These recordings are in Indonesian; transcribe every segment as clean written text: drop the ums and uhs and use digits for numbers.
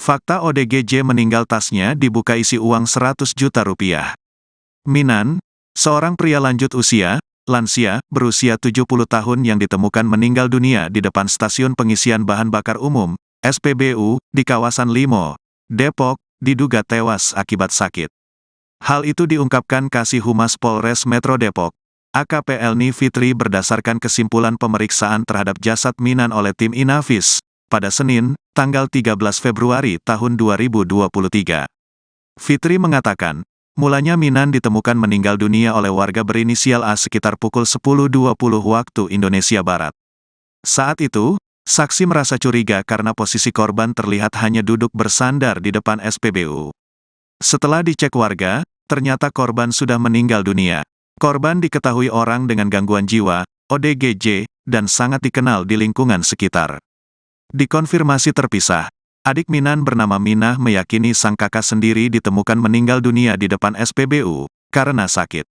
Fakta ODGJ meninggal tasnya dibuka isi uang 100 juta rupiah. Minan, seorang pria lanjut usia, lansia, berusia 70 tahun yang ditemukan meninggal dunia di depan stasiun pengisian bahan bakar umum, SPBU, di kawasan Limo, Depok, diduga tewas akibat sakit. Hal itu diungkapkan Kasih Humas Polres Metro Depok, AKP Elni Fitri berdasarkan kesimpulan pemeriksaan terhadap jasad Minan oleh tim Inafis, pada Senin, tanggal 13 Februari tahun 2023. Fitri mengatakan, mulanya Minan ditemukan meninggal dunia oleh warga berinisial A sekitar pukul 10.20 waktu Indonesia Barat. Saat itu, saksi merasa curiga karena posisi korban terlihat hanya duduk bersandar di depan SPBU. Setelah dicek warga, ternyata korban sudah meninggal dunia. Korban diketahui orang dengan gangguan jiwa, ODGJ, dan sangat dikenal di lingkungan sekitar. Dikonfirmasi terpisah, adik Minan bernama Minah meyakini sang kakak sendiri ditemukan meninggal dunia di depan SPBU, karena sakit.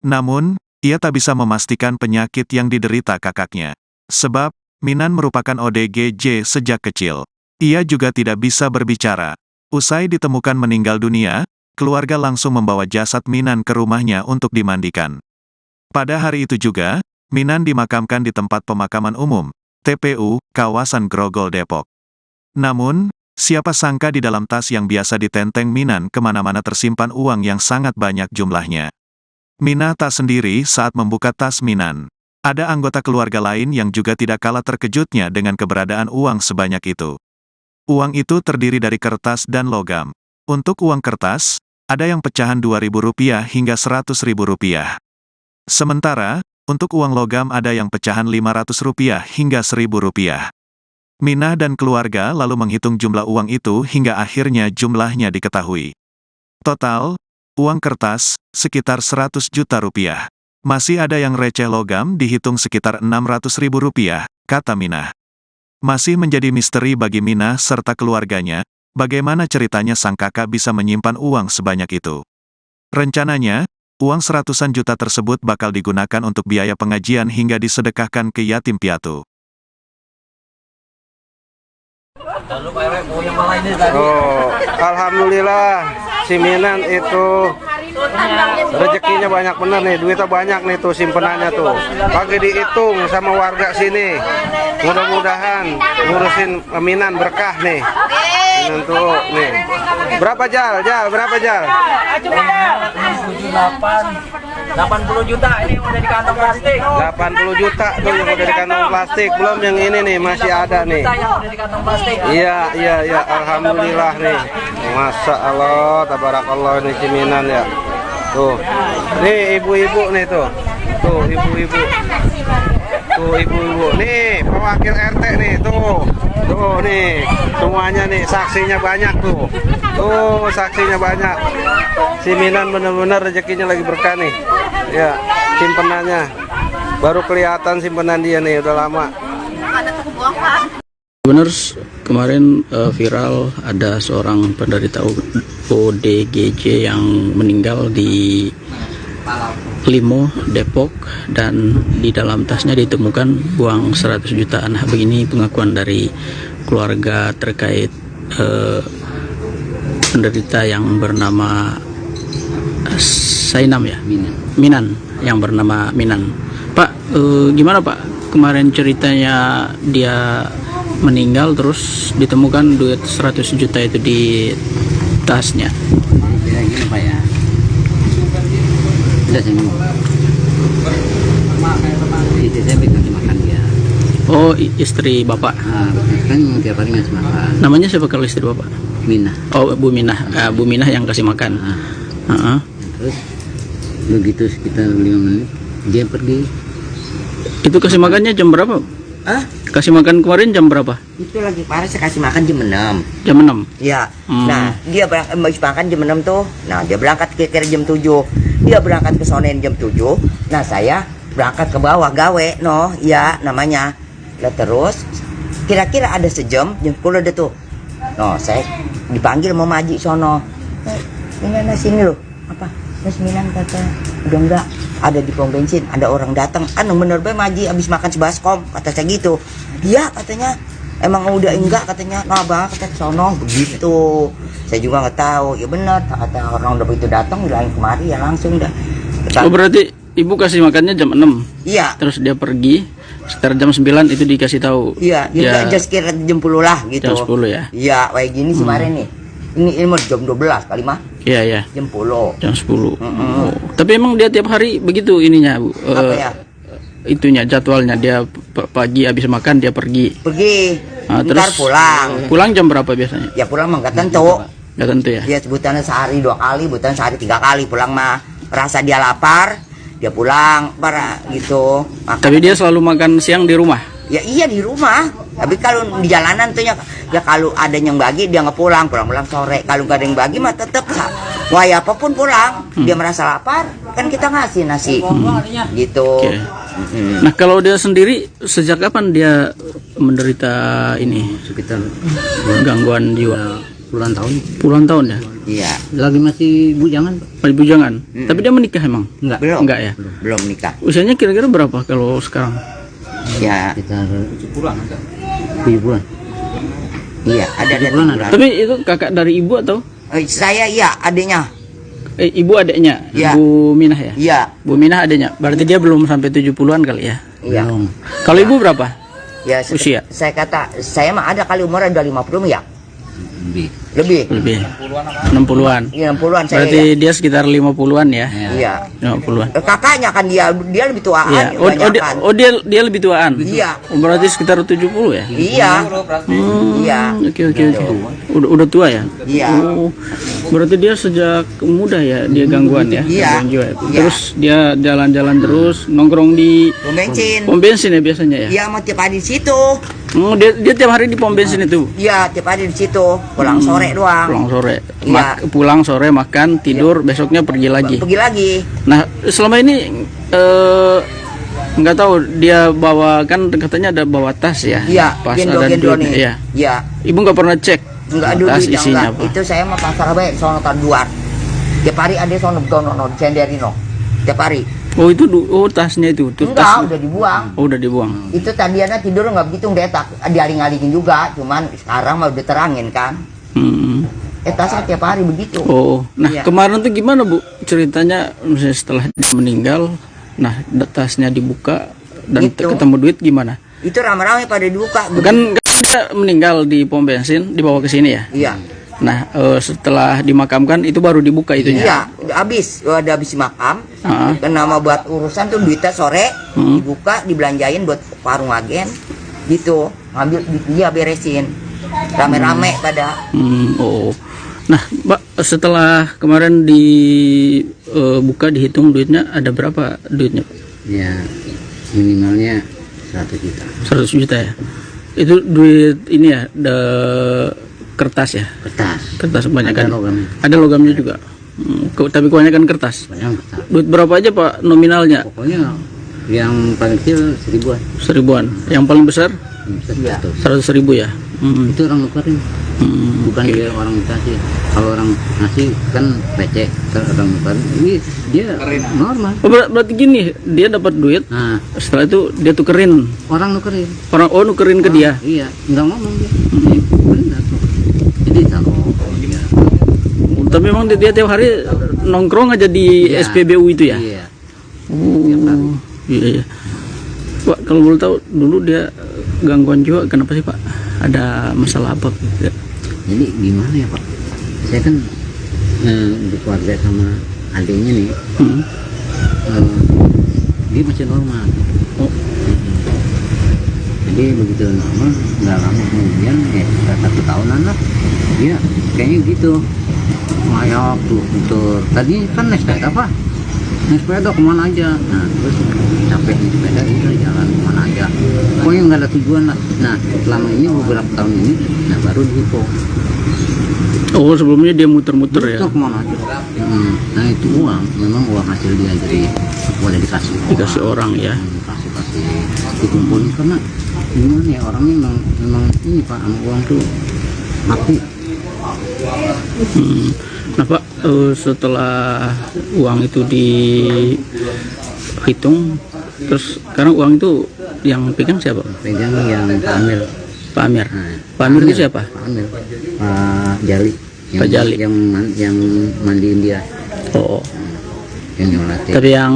Namun, ia tak bisa memastikan penyakit yang diderita kakaknya. Sebab, Minan merupakan ODGJ sejak kecil. Ia juga tidak bisa berbicara. Usai ditemukan meninggal dunia, keluarga langsung membawa jasad Minan ke rumahnya untuk dimandikan. Pada hari itu juga, Minan dimakamkan di tempat pemakaman umum, TPU, kawasan Grogol Depok. Namun, siapa sangka di dalam tas yang biasa ditenteng Minan kemana-mana tersimpan uang yang sangat banyak jumlahnya. Minah tak sendiri saat membuka tas Minan. Ada anggota keluarga lain yang juga tidak kalah terkejutnya dengan keberadaan uang sebanyak itu. Uang itu terdiri dari kertas dan logam. Untuk uang kertas, ada yang pecahan Rp2.000 hingga Rp100.000. Sementara, untuk uang logam ada yang pecahan Rp500 hingga Rp1.000. Minah dan keluarga lalu menghitung jumlah uang itu hingga akhirnya jumlahnya diketahui. Total, uang kertas, sekitar Rp100 juta. Masih ada yang receh logam dihitung sekitar Rp600.000, kata Minah. Masih menjadi misteri bagi Minah serta keluarganya, bagaimana ceritanya sang kakak bisa menyimpan uang sebanyak itu. Rencananya, uang seratusan juta tersebut bakal digunakan untuk biaya pengajian hingga disedekahkan ke yatim piatu. Oh, alhamdulillah, si Minan itu rezekinya banyak bener nih, duitnya banyak nih tuh simpenannya tuh. Pagi dihitung sama warga sini. Mudah-mudahan ngurusin Minan berkah nih. Minan tuh nih. Berapa Jal? Berapa Jal? 80 juta ini udah di kantong plastik. 80 juta tuh yang udah di kantong plastik. Belum yang ini nih, masih ada nih. Yang udah di kantong plastik. Iya, alhamdulillah nih. Masya Allah, tabarakallah nih Ciminan ya. Tuh, nih ibu-ibu nih tuh. Tuh ibu-ibu. Tuh ibu-ibu. Nih pewakil RT nih tuh. Tuh nih, semuanya nih saksinya banyak tuh. Tuh saksinya banyak. Si Minan bener-bener rezekinya lagi berkah nih. Ya, simpenannya. Baru kelihatan simpenan dia nih, udah lama. Benar, kemarin viral ada seorang penderita ODGJ yang meninggal di Limo, Depok, dan di dalam tasnya ditemukan uang 100 jutaan. Begini pengakuan dari keluarga terkait penderita yang bernama Sainam ya? Minan, yang bernama Minan. Pak, gimana Pak? Kemarin ceritanya dia meninggal terus ditemukan duit 100 juta itu di tasnya. Ya gini Pak ya. Udah saya ngomong. Istri saya kasih makan dia. Oh, istri Bapak. Nah, kan tiap hari ngasih makan. Namanya siapa kalau istri Bapak? Minah. Oh, Bu Minah. Bu Minah yang kasih makan. Terus begitu sekitar 5 menit dia pergi. Itu kasih makannya jam berapa? Kasih makan kemarin jam berapa? Itu lagi parah, saya kasih makan jam 6. Jam 6? Iya. Nah, dia habis makan jam 6 tuh. Nah, dia berangkat kira-kira jam 7. Dia berangkat ke Sonen jam 7. Nah, saya berangkat ke bawah gawe, ya namanya. Lah terus, kira-kira ada sejam, jam 10 ada tuh. Saya dipanggil sama Maji sono. Gimana sini loh? Apa? Mas Minan kata, udah enggak. Ada di pom bensin, ada orang datang. Bener bae Maji habis makan sebaskom, kata saya gitu. Iya katanya. emang udah enggak katanya, nah bang kata sono begitu. Saya juga nggak tahu, ya benar kata orang udah begitu datang bilangin kemari ya langsung dah. Oh berarti ibu kasih makannya jam 6. Iya. Terus dia pergi sekitar jam 9 itu dikasih tahu. Iya, Ya, aja sekitar jam 10 lah gitu. jam 10 ya. Iya, kayak gini sih kemarin nih. Ini mau jam 12 kali mah. Iya ya. Jam 10. Jam 10. Oh. Tapi emang dia tiap hari begitu ininya, Bu. Apa ya? Itunya jadwalnya dia pagi habis makan dia pergi. Pergi. Ah, Ntar terus pulang. Pulang jam berapa biasanya? Ya pulang mah nggak tentu. Nggak tentu ya. Dia sebutannya sehari 2 kali, sebutan sehari 3 kali pulang mah. Rasa dia lapar, dia pulang para gitu. Makan. Tapi dia selalu makan siang di rumah. Ya iya di rumah. Tapi kalau di jalanan tuh ya kalau ada yang bagi dia nggak pulang sore. Kalau nggak ada yang bagi mah tetap wah ya apapun pulang. Dia merasa lapar, kan kita ngasih nasi. Gitu. Oke. Nah kalau dia sendiri sejak kapan dia menderita ini Sekitar gangguan jiwa? puluhan tahun. Puluhan tahun ya? Iya. Lagi masih bujangan, Pak. Bujangan. Tapi dia menikah emang? Enggak. Belum. Enggak ya? Belum nikah. Usianya kira-kira berapa kalau sekarang? Ya. Sekitar 7 bulan. Iya, ada 7 bulan ada. Tapi itu kakak dari ibu atau? Saya iya adiknya. Ibu adiknya? Ya. Bu Minah ya? Iya. Bu Minah adiknya. Berarti dia belum sampai 70-an kali ya? Iya. Belum. Kalau ibu berapa? Ya, Usia? saya kata saya mah ada kali umurnya udah 50 ya. Lebih. Lebih. Lebih. 60-an. Iya 60-an saya. Berarti Ya. dia sekitar 50-an ya? Iya. 50-an. Kakaknya kan dia lebih tuaan Iya. Dia lebih tuaan. Iya. Berarti sekitar 70 ya? Iya. Iya. Oke. Udah tua ya? Iya. Oh, berarti dia sejak muda ya dia gangguan ya? Iya. Gangguan jiwa ya? Iya. Terus dia jalan-jalan terus nongkrong di Pom bensin. pom bensin ya biasanya ya? Iya, mau tiap hari di situ. Oh, dia tiap hari di pom bensin itu? Iya, tiap hari di situ. Pulang sore doang. Pulang sore. Iya. Pulang sore makan, tidur, besoknya pergi lagi. Pergi lagi. Nah, selama ini nggak tahu dia bawa, kan katanya ada bawa tas ya? Iya, Pas ada gendong-gendong duitnya, nih. iya. Iya. Ibu nggak pernah cek Enggak ada tas duitnya, isinya enggak. apa? Itu saya mah pasar bae sono luar. Tiap hari ada sono dono senderino. Tiap hari. Oh itu tasnya itu? Enggak, udah dibuang. Oh udah dibuang. Itu tadinya tidur nggak begitu detak, dialing-alingin juga, cuman sekarang mah udah terangin kan. Tasnya tiap hari begitu. Oh, nah Iya. kemarin tuh gimana Bu ceritanya, misalnya setelah dia meninggal, nah tasnya dibuka dan Gitu. ketemu duit gimana? Itu rame-rame pada dibuka. Kan dia meninggal di pom bensin, dibawa ke sini ya? Iya. Nah setelah dimakamkan itu baru dibuka itunya? Iya, udah habis makam. Ah. Kan nama buat urusan tuh duitnya sore dibuka, dibelanjain buat warung agen. Gitu, ngambil dia beresin. Rame-rame pada. Oh. Nah, Mbak, setelah kemarin dibuka dihitung duitnya ada berapa duitnya, Pak? Ya minimalnya 100 juta. 100 juta ya. Itu duit ini ya, kertas ya. Kertas kebanyakan. Ada logamnya. Ada logamnya juga. Tapi kebanyakan kertas. Banyak kertas. Duit berapa aja Pak nominalnya? Pokoknya yang paling kecil 1000-an. 1000-an. Yang paling besar Iya. 100.000 ya. Itu orang nukerin. Bukan dia orang kasih. Kalau orang ngasih kan receh, kalau orang nukerin ini dia normal. Oh, berarti gini, dia dapat duit, Nah, setelah itu dia tukerin. orang nukerin. Nukerin ke dia. Iya, nggak ngomong dia. Benar. Jadi kalau dia Tapi memang dia tiap hari nongkrong aja di Iya. SPBU itu ya? iya. Oh, iya. Pak, kalau boleh tahu dulu dia gangguan jiwa kenapa sih Pak? Ada masalah apa? Gitu? Jadi gimana ya Pak? Saya kan berkeluarga sama adiknya nih. Dia masih normal. Oh. Jadi begitu normal, nggak lama kemudian sekitar 1 tahunan lah, dia kayaknya gitu ngayap tuh motor. Tadi kan naik sepeda Pak, naik sepeda kemana aja. Nah terus capek naik sepeda udah jalan kemana aja. Pokoknya nggak ada tujuan lah. Nah selama ini beberapa tahun ini, nah baru dihipo. Oh, sebelumnya dia muter-muter ya? Itu kemana aja. Nah itu uang, memang uang hasil dia jadi boleh dikasih orang. Dikasih orang ya? Kasih dikumpulin karena gimana ya orangnya memang ini Pak, sama uang tuh api. Nah Pak, setelah uang itu dihitung, terus sekarang uang itu yang pegang siapa? Pegang yang Pak Amir. Pak Amir. Nah, Pak Amir itu siapa? Pak Amir, Pak Jali, Pak Jali. yang mandiin dia, Oh, yang nyolatnya. tapi yang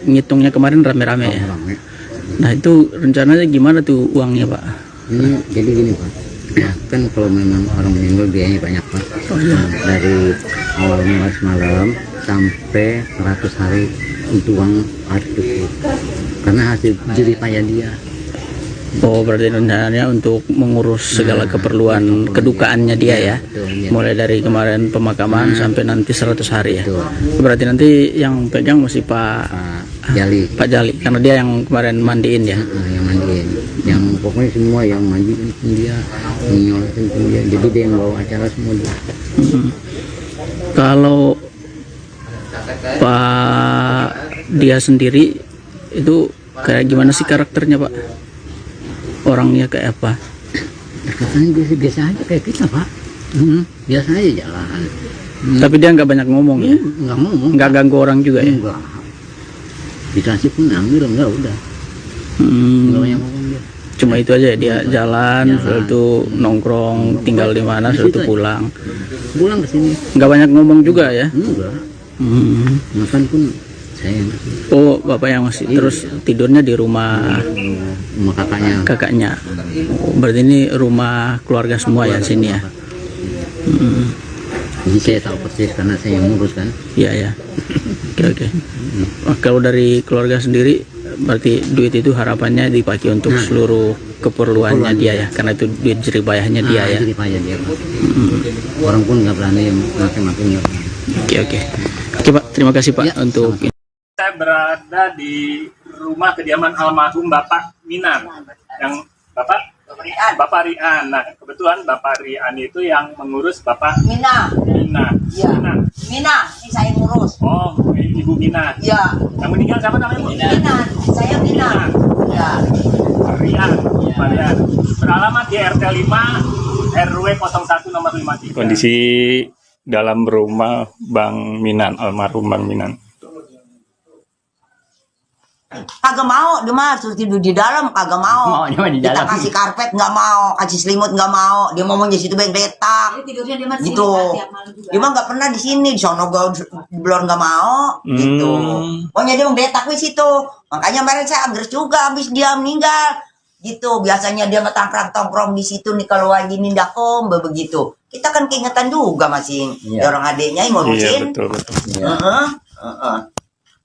ngitungnya kemarin rame-rame ya. Rame. Nah itu rencananya gimana tuh uangnya Pak? Ini jadi gini Pak, kan kalau memang orang meninggal biayanya banyak Pak. Nah, dari awal mulai semalam sampai 100 hari untuk uang harus cukup, karena hasil jerih payah dia. Oh berarti rencananya untuk mengurus segala keperluan kedukaannya dia ya. Betul, iya. Mulai dari kemarin pemakaman sampai nanti 100 hari ya. Betul. Berarti nanti yang pegang mesti Pak Pak Jali, Pak Jali karena dia yang kemarin mandiin ya. yang mandiin, yang pokoknya semua yang mandiin pun dia, yang nyolatin pun dia, jadi dia yang bawa acara semua dia. Kalau Pak dia sendiri itu kayak gimana sih karakternya Pak? Orangnya kayak apa? Katanya biasa aja kayak kita Pak. Biasa aja jalan. Tapi dia nggak banyak ngomong ya? Nggak ngomong. Nggak ganggu orang juga ya? Enggak. Dikasih pun ambil enggak udah. Enggak banyak ngomong dia. Cuma itu aja dia jalan, setelah itu nongkrong, tinggal di mana, setelah itu pulang. Pulang ke sini. Nggak banyak ngomong juga ya? Enggak. Makan pun saya yang kasih. Oh bapak yang masih terus tidurnya di rumah Sama kakaknya. kakaknya. Oh, berarti ini rumah keluarga semua ya sini ya? Jadi saya tahu persis karena saya yang ngurus kan. Iya ya. Oke. Wah, kalau dari keluarga sendiri berarti duit itu harapannya dipakai untuk seluruh keperluannya dia ya, karena itu duit jerih payahnya dia ya. Jadi payah dia Pak. Orang pun nggak berani makin-makin nggak berani. Oke. Oke Pak, terima kasih Pak Ya, untuk Saya berada di rumah kediaman almarhum Bapak Minan, yang Bapak Rian. Nah, kebetulan Bapak Rian itu yang mengurus Bapak Mina, Mina. Iya. Mina. Mina, ini saya ngurus. Oh, Ibu Mina. Ya, Yang meninggal siapa namanya? Bu? Mina, saya Mina. Ya, Rian. Pak Rian. Beralamat di RT 5 RW 01 nomor 53. Kondisi dalam rumah Bang Minan, almarhum Bang Minan. kagak mau, dia mah suruh tidur di dalam, kagak mau. Kita kasih karpet nggak mau, kasih selimut nggak mau. Dia mau di situ baik letak. Tidurnya dia masih Gitu. tiap malam juga. Dia mah nggak pernah di sini, di sono belum nggak mau. Gitu. Pokoknya dia mendetak di situ. Makanya kemarin saya agres juga habis dia meninggal. Gitu. Biasanya dia ngetangkrang-tongkrong di situ nih kalau lagi nindakom begitu. Kita kan keingetan juga masing. Orang adiknya yang ngurusin. Iya, betul.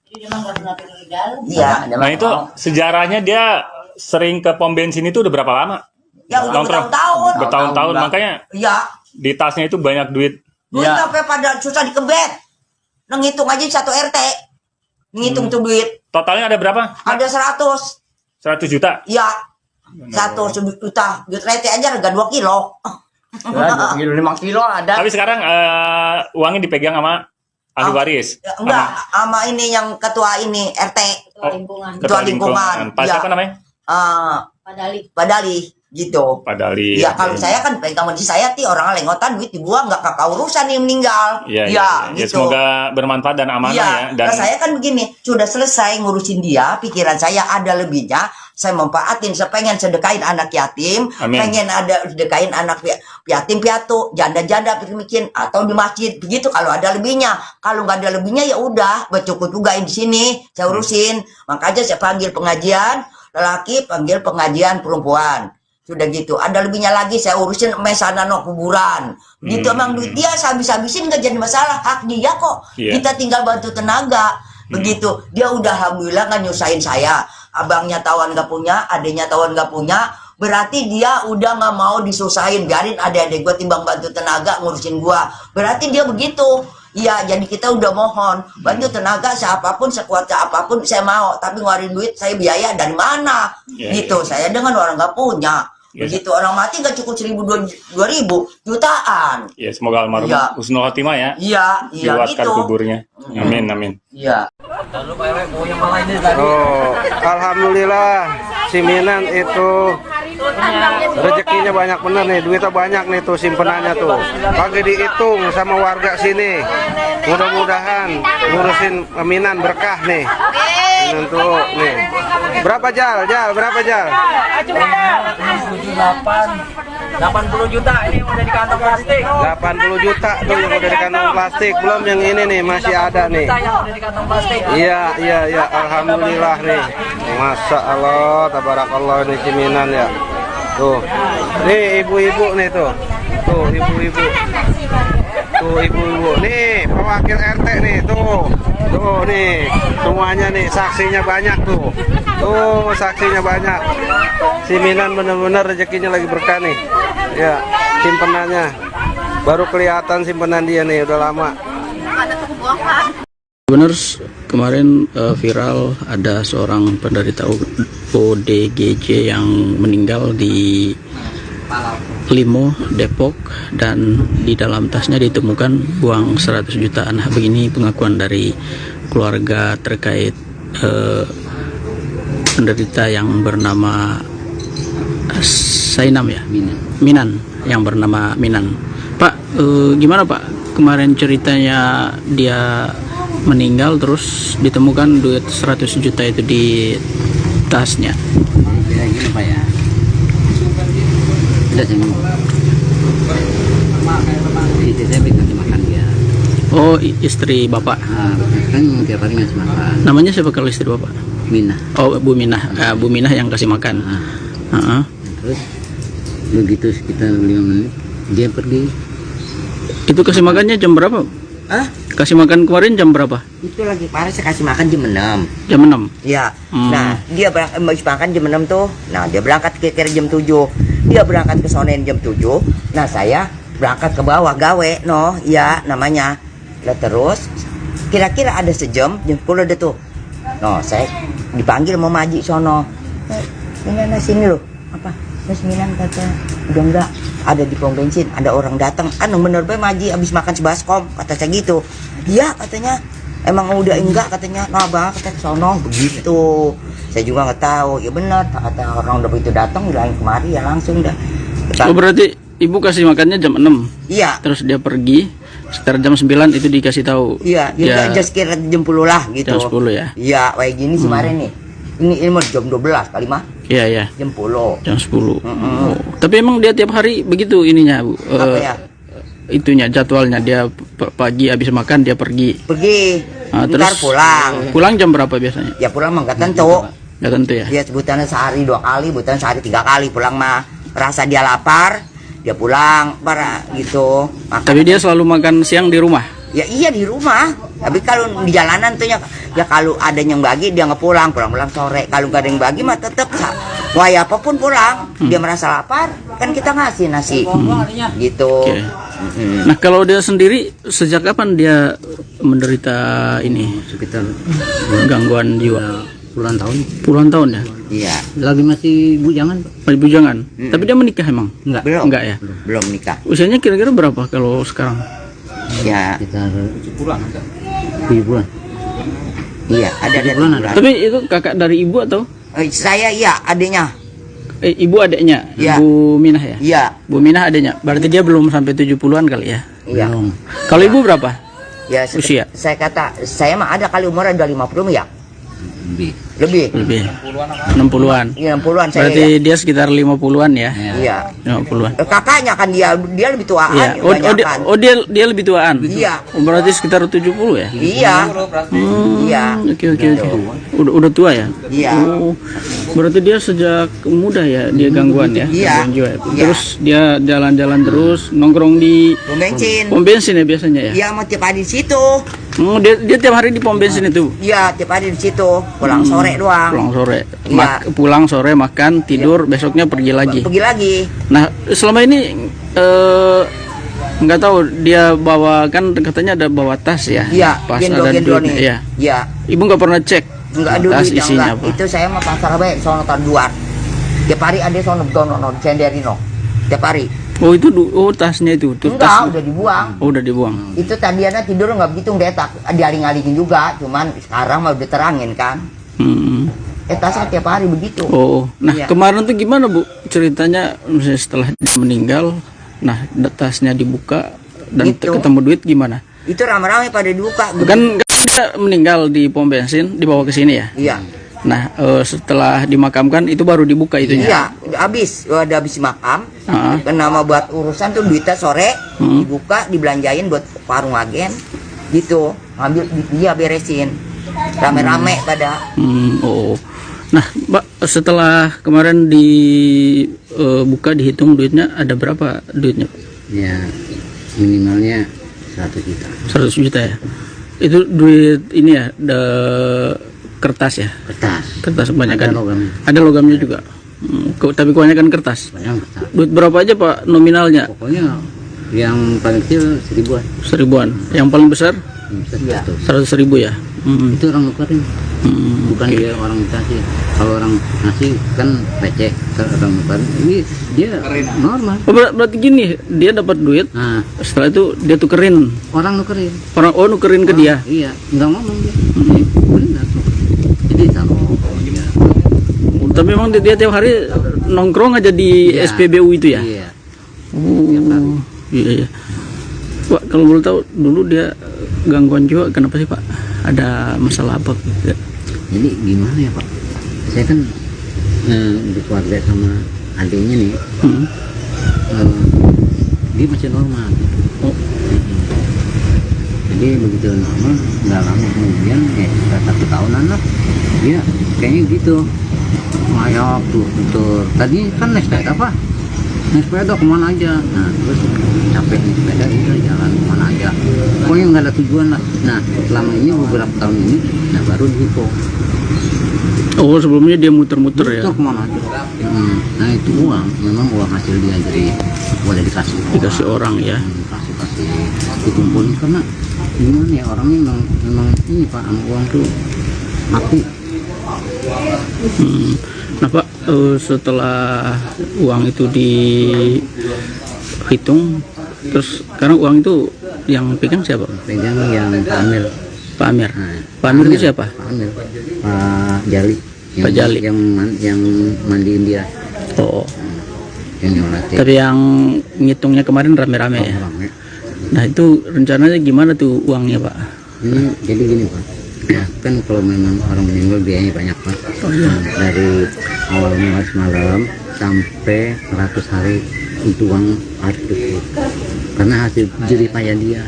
Jadi dia mah nggak pernah tidur di dalam. Iya. Nah, itu sejarahnya dia sering ke pom bensin itu udah berapa lama? Ya udah Nongkrong. bertahun-tahun. Bertahun-tahun, makanya Iya. di tasnya itu banyak duit. Duit sampai pada susah dikebet. Ngitung aja satu RT. Ngitung tuh duit. Totalnya ada berapa? Ada 100. 100 juta. Iya. 100 juta. Duit RT aja harga 2 kilo. 5 kilo ada. Tapi sekarang uangnya dipegang sama ahli waris. Ya, enggak, sama ini yang ketua ini RT. Ketua lingkungan. Ketua lingkungan. Pak Iya. siapa namanya? Padahal Pak Dali gitu. Pak Dali. Iya, kalau saya kan pegang di saya orang lengotan duit dibuang nggak kakak urusan yang meninggal. Iya, Ya, ya, gitu. semoga bermanfaat dan amanah Iya, ya. Dan nah saya kan begini, sudah selesai ngurusin dia, pikiran saya ada lebihnya, saya manfaatin, saya pengen sedekahin anak yatim, Amin. pengen ada sedekahin anak yatim piatu, janda-janda bikin atau di masjid, begitu kalau ada lebihnya. Kalau nggak ada lebihnya ya udah, bercukup juga di sini, saya urusin. Makanya saya panggil pengajian lelaki, panggil pengajian perempuan. Sudah gitu, ada lebihnya lagi saya urusin mesana no kuburan. Gitu emang duit dia saya habis-habisin nggak jadi masalah, hak dia kok. Iya. Kita tinggal bantu tenaga. Begitu, dia udah alhamdulillah nggak nyusahin saya. Abangnya tawan nggak punya, adiknya tawan nggak punya. Berarti dia udah nggak mau disusahin, biarin adik-adik gue timbang bantu tenaga ngurusin gua. Berarti dia begitu. Iya, jadi kita udah mohon bantu tenaga siapapun, sekuat apapun saya mau. Tapi ngeluarin duit saya biaya dari mana? Iya, Gitu, saya dengan orang nggak punya. Iya. Begitu orang mati nggak cukup 1.000 2.000 jutaan. ya semoga almarhum Iya. husnul khotimah ya. Iya, iya Diluaskan gitu. kuburnya. Amin, amin. Iya. Oh, alhamdulillah si Minan itu Rezekinya banyak bener nih, duitnya banyak nih tuh simpenannya tuh. Pagi dihitung sama warga sini. Mudah-mudahan ngurusin Minan berkah nih. Minan tuh nih. Berapa Jal? Berapa Jal? 80 juta ini udah di kantong plastik. 80 juta tuh yang udah di kantong plastik. Belum yang ini nih, masih ada nih. Yang udah di kantong plastik. Iya. Alhamdulillah nih. Masya Allah, tabarakallah ini Ciminan ya. Tuh. Nih ibu-ibu nih tuh. Tuh ibu-ibu. Tuh ibu-ibu. Nih pewakil RT nih tuh. Tuh nih. Semuanya nih saksinya banyak tuh. Tuh saksinya banyak. Ciminan bener-bener rezekinya lagi berkah nih. Ya, simpenannya. Baru kelihatan simpenan dia nih udah lama. Benar, kemarin viral ada seorang penderita ODGJ yang meninggal di Limo, Depok, dan di dalam tasnya ditemukan uang 100 jutaan. Nah, begini pengakuan dari keluarga terkait penderita yang bernama Sainam ya? Minan, yang bernama Minan. Pak, gimana Pak? Kemarin ceritanya dia meninggal terus ditemukan duit 100 juta itu di tasnya. Ya gini Pak ya. Sudah saya ngomong. Istri saya kasih makan dia. Oh, istri Bapak. Kan tiap hari ngasih makan. Namanya siapa kalau istri Bapak? Minah. Oh, Bu Minah. Bu Minah yang kasih makan. Terus begitu sekitar 5 menit dia pergi. Itu kasih makannya jam berapa? Hah? Kasih makan kemarin jam berapa? Itu lagi parah, saya kasih makan jam 6. Jam 6. Ya. Nah, dia habis makan jam 6 tuh. Nah, dia berangkat kira-kira jam 7. Dia berangkat ke sonen jam 7. Nah, saya berangkat ke bawah gawe, ya namanya. Lah terus kira-kira ada sejam, jam 10 ada tuh. Saya dipanggil mau maji sono. Ini sini loh. Apa? Mas Minan kata, udah enggak, ada di pom bensin, ada orang datang, bener be maji abis makan sebaskom, kata saya gitu. Iya katanya, emang udah enggak katanya, bang kata sono begitu. Saya juga nggak tahu, ya benar, kata orang udah begitu datang, bilangin kemari ya langsung dah. Oh berarti ibu kasih makannya jam 6? Iya. Terus dia pergi, sekitar jam 9 itu dikasih tahu. Iya, dia just kira jam 10 lah gitu. Jam 10 ya? Iya, kayak gini sih kemarin nih. Ini mau jam 12 kali mah. Iya. Jam 10. Jam 10. Oh. Tapi emang dia tiap hari begitu ininya, Bu? Apa ya? Itunya jadwalnya dia pagi habis makan dia pergi. Ntar terus pulang. Pulang jam berapa biasanya? Ya pulang mah nggak tentu. Nggak tentu ya? Dia sebutannya sehari 2 kali, sebutan sehari 3 kali pulang mah. Rasa dia lapar, dia pulang, gitu. Tapi dia selalu makan siang di rumah? Ya iya di rumah. Tapi kalau di jalanan tuh ya kalau ada yang bagi dia nggak pulang sore. Kalau nggak ada yang bagi mah tetap wah ya apapun pulang. Dia merasa lapar, kan kita ngasih nasi. Gitu. Okay. Nah kalau dia sendiri sejak kapan dia menderita ini? Sekitar gangguan jiwa? Puluhan tahun. Puluhan tahun ya? Iya. Lagi masih bujangan. Masih bujangan. Tapi dia menikah emang? Enggak. Enggak ya? Belum nikah. Usianya kira-kira berapa kalau sekarang? Ya. Sekitar 7 bulan. Iya, ada 7 bulan ada. Tapi itu kakak dari ibu atau? Saya iya, adiknya. Ibu adiknya? Ya. Bu Minah ya? Iya. Bu Minah adiknya. Berarti dia belum sampai 70-an kali ya? Iya. Belum. Kalau ibu berapa? Ya, usia? Saya mah ada kali umurnya udah 50 ya. Lebih. 60-an. Iya, 60-an saya. Berarti ya. dia sekitar 50-an ya? Iya. 50-an. Kakaknya kan dia lebih tuaan. Iya. Dia lebih tuaan. Iya. Oh, berarti sekitar 70 ya? Iya. Iya. Oke. Udah tua ya? Iya. Oh, berarti dia sejak muda ya dia gangguan ya? Iya. Gangguan jiwa ya? Iya. Terus dia jalan-jalan terus nongkrong di Pom bensin ya biasanya ya? Iya, mau tiap hari di situ. Dia tiap hari di pom bensin itu? Iya, tiap hari di situ. Pulang sore doang. Pulang sore. Iya. Pulang sore makan, tidur, besoknya pergi lagi. Pergi lagi. Nah, selama ini nggak tahu dia bawa, kan katanya ada bawa tas ya? Iya, pas ada duit. Iya. Iya. Ibu nggak pernah cek Enggak tas isinya apa? Itu saya mau pasar baik sono luar. Tiap hari ada sono dono senderino. Tiap hari. Oh itu tasnya itu? Enggak, udah dibuang. Oh udah dibuang. Itu tadinya tidur nggak begitu ngetak, dialing-alingin juga, cuman sekarang mah udah terangin kan. etasnya tiap hari begitu. Oh, nah Iya. kemarin tuh gimana Bu ceritanya misalnya setelah dia meninggal, nah tasnya dibuka dan Gitu. ketemu duit gimana? Itu rame-rame pada dibuka. Kan dia meninggal di pom bensin, dibawa ke sini ya. Iya. Nah, setelah dimakamkan itu baru dibuka itunya. Iya, udah habis makam. Ah. Kan nama buat urusan tuh duitnya sore dibuka, dibelanjain buat warung agen. Gitu. Ngambil dia beresin. Rame-rame pada. Oh. Nah, Mbak, setelah kemarin dibuka dihitung duitnya ada berapa duitnya? Ya minimalnya 100 juta. 100 juta ya. Itu duit ini ya, kertas ya. Kertas kebanyakan. Ada logamnya. Ada logamnya juga. Tapi kebanyakan kertas. Banyak kertas. Duit berapa aja Pak nominalnya? Pokoknya yang paling kecil 1000-an. 1000-an. Yang paling besar Iya. 100.000 ya. Itu orang nukerin. Bukan dia orang dikasih. Kalau orang ngasih kan receh, kalau orang nukerin ini dia normal. Oh, berarti gini, dia dapat duit, Nah, setelah itu dia tukerin. orang nukerin. Orang nukerin ke dia. Iya, nggak ngomong dia. Benar. Jadi taruh dia. Tapi memang dia tiap hari nongkrong aja di Iya. SPBU itu ya. Iya. Oh, iya. Pak, kalau boleh tahu dulu dia gangguan jiwa kenapa sih Pak? Ada masalah apa? Jadi gimana ya Pak? Saya kan di keluarga sama adiknya nih, dia masih normal. Oh. Jadi begitu normal, nggak lama kemudian, sekitar 1 tahunan lah, dia kayaknya gitu, ngayok tuh. Tadi kan naik sepeda apa? Naik sepeda kemana aja? Nah terus capek naik sepeda, udah jalan kemana aja. Pokoknya nggak ada tujuan lah. Nah selama ini beberapa tahun ini, nah baru dihipo. Oh, sebelumnya dia muter-muter ya. Itu kemana aja? Nah itu uang, memang uang hasil dia, jadi boleh dikasih orang ya. kasih dikumpulin karena gimana ya, orangnya memang ini Pak, sama uang tuh mati. Nah Pak, setelah uang itu dihitung, terus sekarang uang itu yang pegang siapa? Pegang yang Pak Amir. Pak Amir. Nah, Pak Amir itu siapa? Pak Amir, Pak Jali. Pak Jali. Yang mandiin dia, Oh, yang nyolatin. tapi yang ngitungnya kemarin rame-rame ya. Rame. Nah itu rencananya gimana tuh uangnya Pak? Ini jadi gini Pak, kan kalau memang orang meninggal biayanya banyak Pak. Dari awal mulai semalam sampai 100 hari itu uang harus cukup karena hasil jerih payah dia.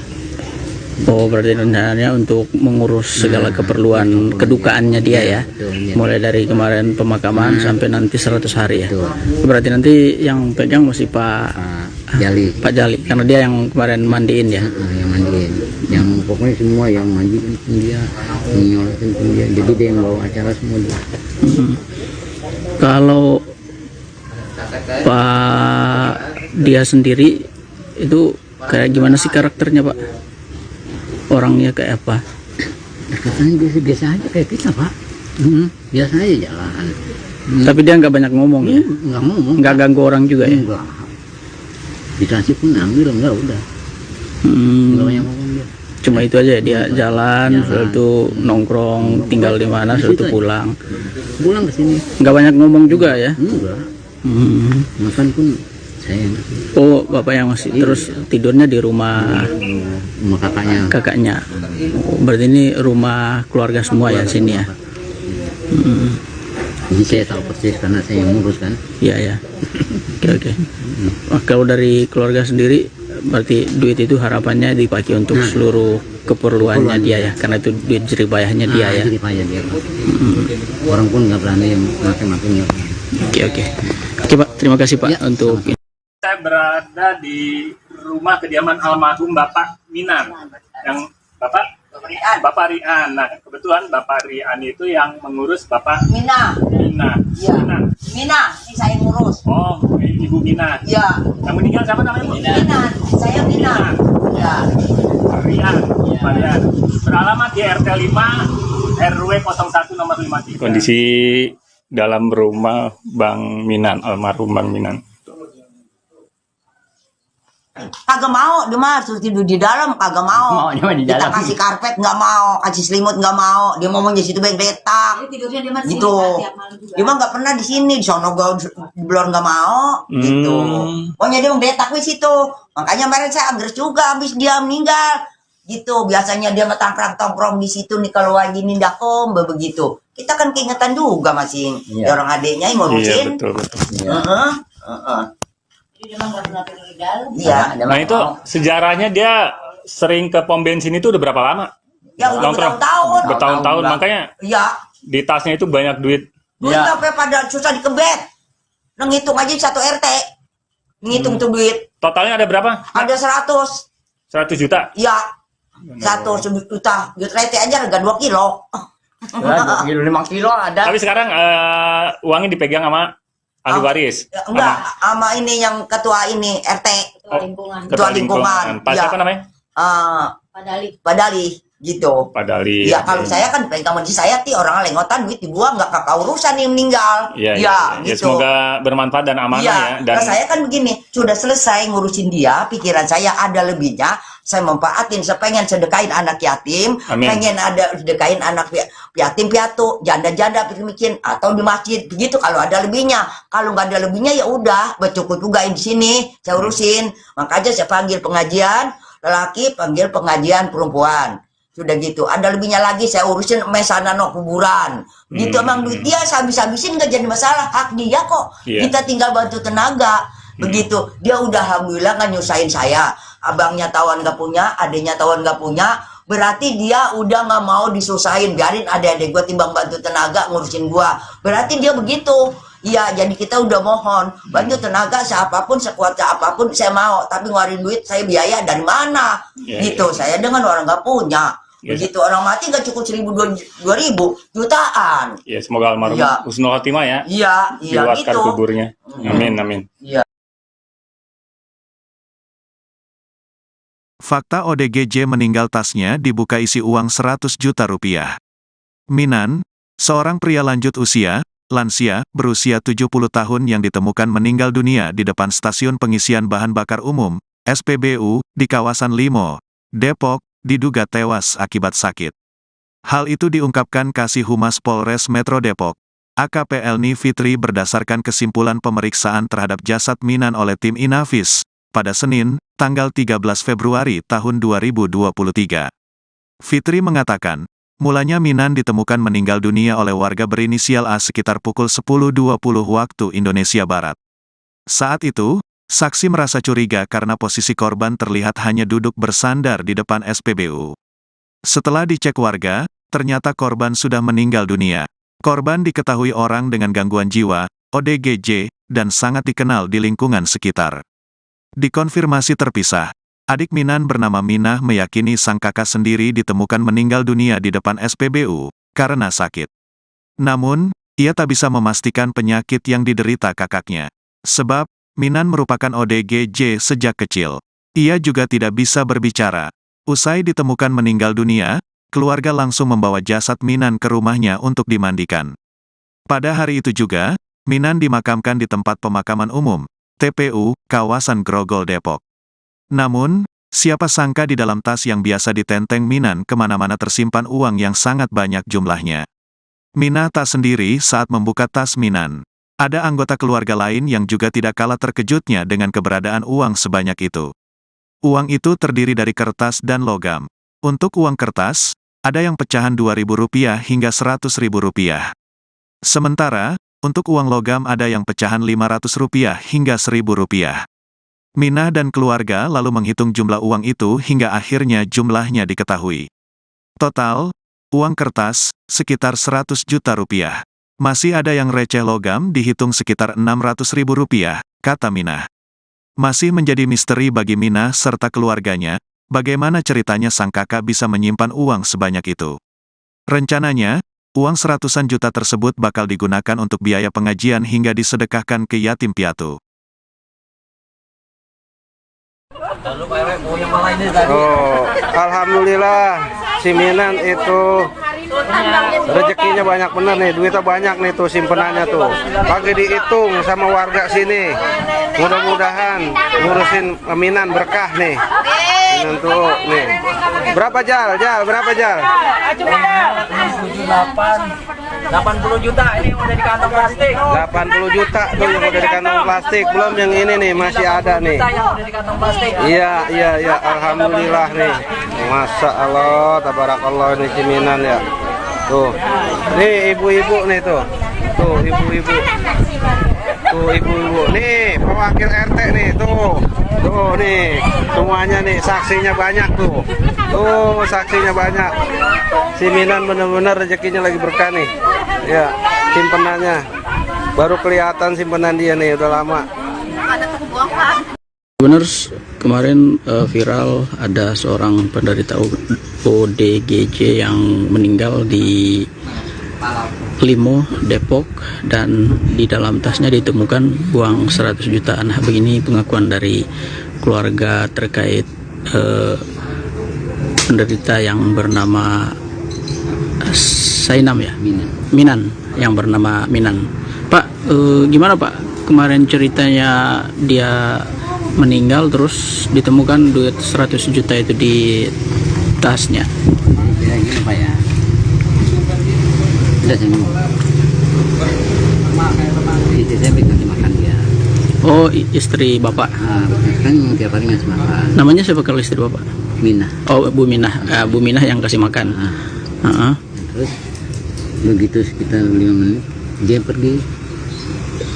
Oh, berarti rencananya untuk mengurus segala keperluan kedukaannya dia ya. Betul, ya. Mulai dari kemarin pemakaman sampai nanti 100 hari ya. Betul. Berarti nanti yang pegang masih Pak Jali. Pak Jali karena dia yang kemarin mandiin ya. Yang mandiin, yang pokoknya semua yang mandiin pun dia, yang nyoletin pun dia, jadi dia yang bawa acara semua dia. Kalau Pak dia sendiri itu kayak gimana sih karakternya Pak? Orangnya kayak apa? Katanya biasa-biasa aja kayak kita Pak. Biasa aja jalan. Tapi dia nggak banyak ngomong ya? Nggak ngomong. Nggak ganggu orang juga ya? Enggak. Dikasih pun ambil, enggak udah. Nggak banyak ngomong dia. Cuma itu aja dia jalan, setelah itu nongkrong, tinggal di mana, setelah itu pulang. Pulang ke sini. Nggak banyak ngomong juga ya? Enggak. Makan pun saya yang ngasih. Oh, bapak yang masih terus tidurnya di rumah Sama kakaknya. Oh, berarti ini rumah keluarga semua ya sini ya? Jadi saya tahu persis karena saya yang ngurus kan. Iya ya. Oke. Wah, kalau dari keluarga sendiri, berarti duit itu harapannya dipakai untuk seluruh keperluannya dia ya, karena itu duit jerih payahnya dia ya. Jerih payah dia Pak. Orang pun nggak berani yang makin-makin. Oke. Oke Pak, terima kasih Pak untuk. Saya berada di rumah kediaman almarhum Bapak Minan, yang Bapak Rian. Nah, kebetulan Bapak Rian itu yang mengurus Bapak Mina. Mina. Iya. Mina, ini saya ngurus. Oh, Ibu Mina. Iya. Yang meninggal siapa namanya? Bu? Mina, saya Mina. Ya. Rian. Pak Rian. Beralamat di RT 5 RW 01 nomor 53. Kondisi dalam rumah Bang Minan, almarhum Bang Minan. Kagak mau, dia mah suruh tidur di dalam, kagak mau. Maunya mah di Kita dalam. kasih karpet nggak mau, kasih selimut nggak mau. Dia ngomong di situ baik betak. Jadi tidurnya dia masih Gitu. Dia mah nggak pernah di sini, di sono gua di Blor nggak mau. Gitu. Pokoknya dia betak di situ. Makanya kemarin saya agres juga habis dia meninggal. Gitu. Biasanya dia tongkrong di situ nih kalau lagi nindakom begitu. Kita kan keingetan juga masih orang adiknya yang Iya, ngurusin. betul. Heeh. Jadi dia mah nggak pernah tidur legal. Iya. Nah itu sejarahnya dia sering ke pom bensin itu udah berapa lama? Ya udah Nongkrong. bertahun-tahun. Bertahun-tahun, makanya Iya. di tasnya itu banyak duit. Duit sampai pada susah dikebet. Ngitung aja satu RT. Ngitung tuh duit. Totalnya ada berapa? Ada 100. 100 juta. Ya. 100 juta. Duit RT aja harga 2 kilo. 2 kilo, 5 kilo ada. Tapi sekarang uangnya dipegang sama ahli waris. Enggak, sama ini yang ketua ini RT. Ketua lingkungan. Ketua lingkungan. Pak Iya. siapa namanya? Padali. Padali gitu. Pak Dali. Iya, kalau saya kan pegang di saya orang lengotan duit dibuang nggak kakak urusan yang meninggal. Iya, Ya, ya, gitu. semoga bermanfaat dan amanah ya. Dan Nah, saya kan begini, sudah selesai ngurusin dia, pikiran saya ada lebihnya, saya memanfaatin, saya pengen sedekahin anak yatim, Amin. pengen ada sedekahin anak yatim piatu, janda-janda bikin atau di masjid, begitu kalau ada lebihnya. Kalau nggak ada lebihnya ya udah, bercukup juga di sini, saya urusin. Makanya saya panggil pengajian lelaki, panggil pengajian perempuan. Sudah gitu, ada lebihnya lagi saya urusin mesana no kuburan. Gitu emang duit dia saya habis-habisin nggak jadi masalah, hak dia kok. Iya. Kita tinggal bantu tenaga. Begitu, dia udah alhamdulillah nggak nyusahin saya. Abangnya tawan nggak punya, adiknya tawan nggak punya. Berarti dia udah nggak mau disusahin, biarin adik-adik gue timbang bantu tenaga ngurusin gua. Berarti dia begitu. Iya, jadi kita udah mohon bantu tenaga siapapun, sekuat apapun saya mau. Tapi ngeluarin duit saya biaya dari mana? Iya, Gitu, saya dengan orang nggak punya. Iya. Begitu orang mati nggak cukup 1.000 2.000 jutaan. ya semoga almarhum Iya. husnul khotimah ya. Iya, iya Diluaskan gitu. kuburnya. Amin, amin. Fakta ODGJ meninggal tasnya dibuka isi uang 100 juta rupiah. Minan, seorang pria lanjut usia, lansia, berusia 70 tahun yang ditemukan meninggal dunia di depan stasiun pengisian bahan bakar umum, SPBU, di kawasan Limo, Depok, diduga tewas akibat sakit. Hal itu diungkapkan Kasih Humas Polres Metro Depok, AKP Elni Fitri berdasarkan kesimpulan pemeriksaan terhadap jasad Minan oleh tim Inafis, pada Senin, tanggal 13 Februari tahun 2023. Fitri mengatakan, mulanya Minan ditemukan meninggal dunia oleh warga berinisial A sekitar pukul 10.20 waktu Indonesia Barat. Saat itu, saksi merasa curiga karena posisi korban terlihat hanya duduk bersandar di depan SPBU. Setelah dicek warga, ternyata korban sudah meninggal dunia. Korban diketahui orang dengan gangguan jiwa, ODGJ, dan sangat dikenal di lingkungan sekitar. Dikonfirmasi terpisah, adik Minan bernama Minah meyakini sang kakak sendiri ditemukan meninggal dunia di depan SPBU karena sakit. Namun, ia tak bisa memastikan penyakit yang diderita kakaknya. Sebab, Minan merupakan ODGJ sejak kecil. Ia juga tidak bisa berbicara. Usai ditemukan meninggal dunia, keluarga langsung membawa jasad Minan ke rumahnya untuk dimandikan. Pada hari itu juga, Minan dimakamkan di tempat pemakaman umum, TPU, kawasan Grogol Depok. Namun, siapa sangka di dalam tas yang biasa ditenteng Minan kemana-mana tersimpan uang yang sangat banyak jumlahnya. Minah tak sendiri saat membuka tas Minan. Ada anggota keluarga lain yang juga tidak kalah terkejutnya dengan keberadaan uang sebanyak itu. Uang itu terdiri dari kertas dan logam. Untuk uang kertas, ada yang pecahan Rp2.000 hingga Rp100.000. Sementara, untuk uang logam ada yang pecahan Rp500 hingga Rp1.000. Minah dan keluarga lalu menghitung jumlah uang itu hingga akhirnya jumlahnya diketahui. Total, uang kertas, sekitar Rp100 juta. Masih ada yang receh logam dihitung sekitar Rp600.000, kata Minah. Masih menjadi misteri bagi Minah serta keluarganya, bagaimana ceritanya sang kakak bisa menyimpan uang sebanyak itu. Rencananya, uang seratusan juta tersebut bakal digunakan untuk biaya pengajian hingga disedekahkan ke yatim piatu. Oh, alhamdulillah si Minan itu Rezekinya banyak bener nih, duitnya banyak nih tuh simpenannya tuh. Pagi dihitung sama warga sini. Mudah-mudahan ngurusin Minan berkah nih. Minan tuh nih. Berapa Jal? Berapa Jal? 80 juta ini udah di kantong plastik. 80 juta tuh yang udah di kantong plastik. Belum yang ini nih, masih ada nih. Yang udah di kantong plastik. Iya. Alhamdulillah nih. Masya Allah, tabarakallah ini Ciminan ya. Tuh. Nih ibu-ibu nih tuh. Tuh ibu-ibu. Tuh ibu-ibu. Nih pewakil RT nih tuh. Tuh nih. Semuanya nih saksinya banyak tuh. Tuh saksinya banyak. Ciminan bener-bener rezekinya lagi berkah nih. Ya, simpenannya. Baru kelihatan simpenan dia nih, udah lama. Benar, kemarin viral ada seorang penderita ODGJ yang meninggal di Limo, Depok, dan di dalam tasnya ditemukan uang 100 jutaan. Nah, begini pengakuan dari keluarga terkait penderita yang bernama Sainam ya? Minan, yang bernama Minan. Pak, gimana Pak? Kemarin ceritanya dia meninggal terus ditemukan duit 100 juta itu di tasnya. Ya gini Pak ya. Sudah saya ngomong. Itu saya kasih makan dia. Oh, istri Bapak. Kan tiap hari ngasih makan. Namanya siapa kalau istri Bapak? Minah. Oh, Bu Minah. Bu Minah yang kasih makan. Terus begitu sekitar 5 menit dia pergi.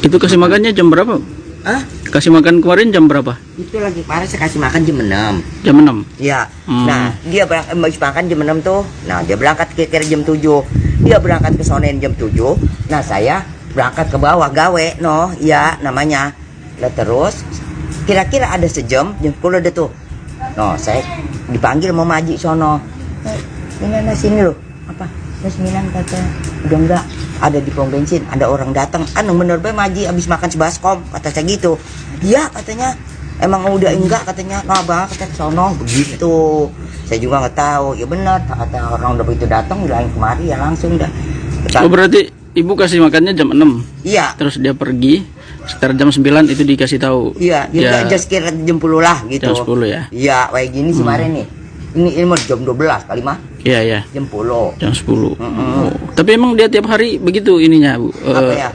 Itu kasih makannya jam berapa? Ah, Kasih makan kemarin jam berapa? itu lagi parah saya kasih makan jam 6. Jam 6. Ya. Hmm. Nah, dia habis makan jam 6 tuh. Nah, dia berangkat kira-kira jam 7. Dia berangkat ke sonen jam 7. Nah, saya berangkat ke bawah gawe ya namanya. Lah terus kira-kira ada sejam jam 10 ada tuh. Saya dipanggil mau maji sono. Minan sini loh. Apa? Mas Minan kata udah enggak, ada di pom bensin, ada orang datang, bener be maji abis makan sebaskom, kata saya gitu. Iya katanya, emang udah enggak katanya, bang kata sono begitu. Saya juga nggak tahu, ya benar kata orang udah begitu datang, bilangin kemari ya langsung dah. Oh, berarti ibu kasih makannya jam 6. Iya. Terus dia pergi sekitar jam 9 itu dikasih tahu. Iya, dia just kira jam 10 lah gitu. Jam 10 ya. Iya, kayak gini sih kemarin nih. Ini mau jam 12 kali mah. Iya. Jam 10. Jam 10. Oh. Tapi emang dia tiap hari begitu ininya, Bu. Apa ya?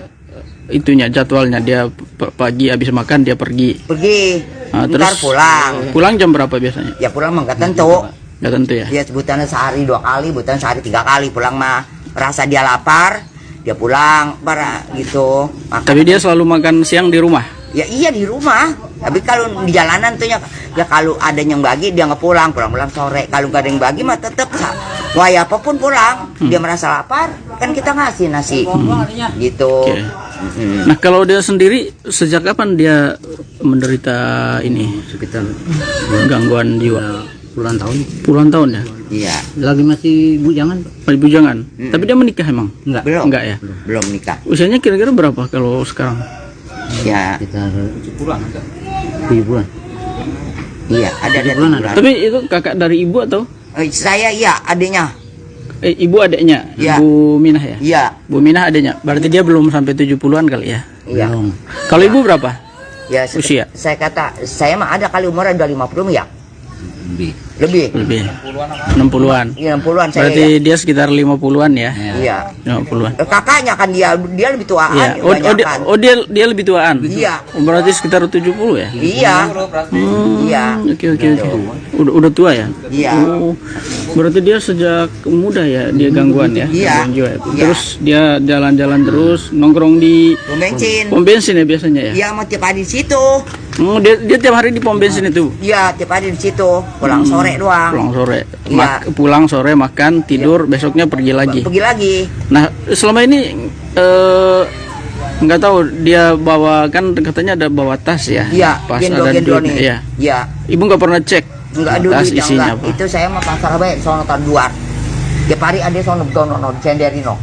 Itunya jadwalnya dia pagi habis makan dia pergi. Ntar terus pulang. Pulang jam berapa biasanya? Ya pulang mah nggak tentu. Nggak tentu ya. Dia sebutannya sehari 2 kali, sebutan sehari 3 kali pulang mah. Rasa dia lapar, dia pulang para gitu. Tapi dia selalu makan siang di rumah. Ya iya di rumah. Tapi kalau di jalanan tuh ya kalau ada yang bagi dia nggak pulang sore. Kalau nggak ada yang bagi mah tetap wah ya apapun pulang. Dia merasa lapar, kan kita ngasih nasi. Gitu. Okay. Nah, kalau dia sendiri sejak kapan dia menderita ini? Sekitar Gangguan jiwa. puluhan tahun. Puluhan tahun ya? Iya. Lagi masih bujangan. Masih bujangan. Tapi dia menikah emang? Enggak. Enggak ya? Belum nikah. Usianya kira-kira berapa kalau sekarang? Ya. Sekitar 7 bulan. Iya, ada 7 bulan ada. Tapi itu kakak dari ibu atau? Saya iya, adiknya. Ibu adiknya? Iya. Bu Minah ya? Iya. Bu Minah adiknya. Berarti dia belum sampai 70-an kali ya? Iya. Belum. Kalau ibu berapa? Ya, Usia? saya kata, saya mah ada kali umurnya udah 50 ya? Lebih. Lebih. 60-an. Iya, 60-an saya. Berarti Ya. dia sekitar 50-an ya? Iya. 50-an. Kakaknya kan dia lebih tuaan. Iya. kebanyakan. Dia lebih tuaan. Iya. Oh, berarti sekitar 70 ya? Iya. Iya. Oke. Udah tua ya? Iya. Oh, berarti dia sejak muda ya dia gangguan ya? Iya. Gangguan jiwa ya? Iya. Terus dia jalan-jalan terus nongkrong di Pom bensin. pom bensin ya biasanya ya? Iya, mau tiap hari di situ. Dia tiap hari di pom bensin itu? Iya, tiap hari di situ. Pulang sore doang. Pulang sore. Iya. Pulang sore makan, tidur, besoknya pergi lagi. Pergi lagi. Nah, selama ini nggak tahu dia bawa, kan katanya ada bawa tas ya? Iya, Pas gendong ada duit. nih. Iya. Iya. Ibu nggak pernah cek Enggak ada tas duit, isinya enggak. apa? Itu saya mah pasar bae sono tar luar. Tiap hari ada sono dono senderino.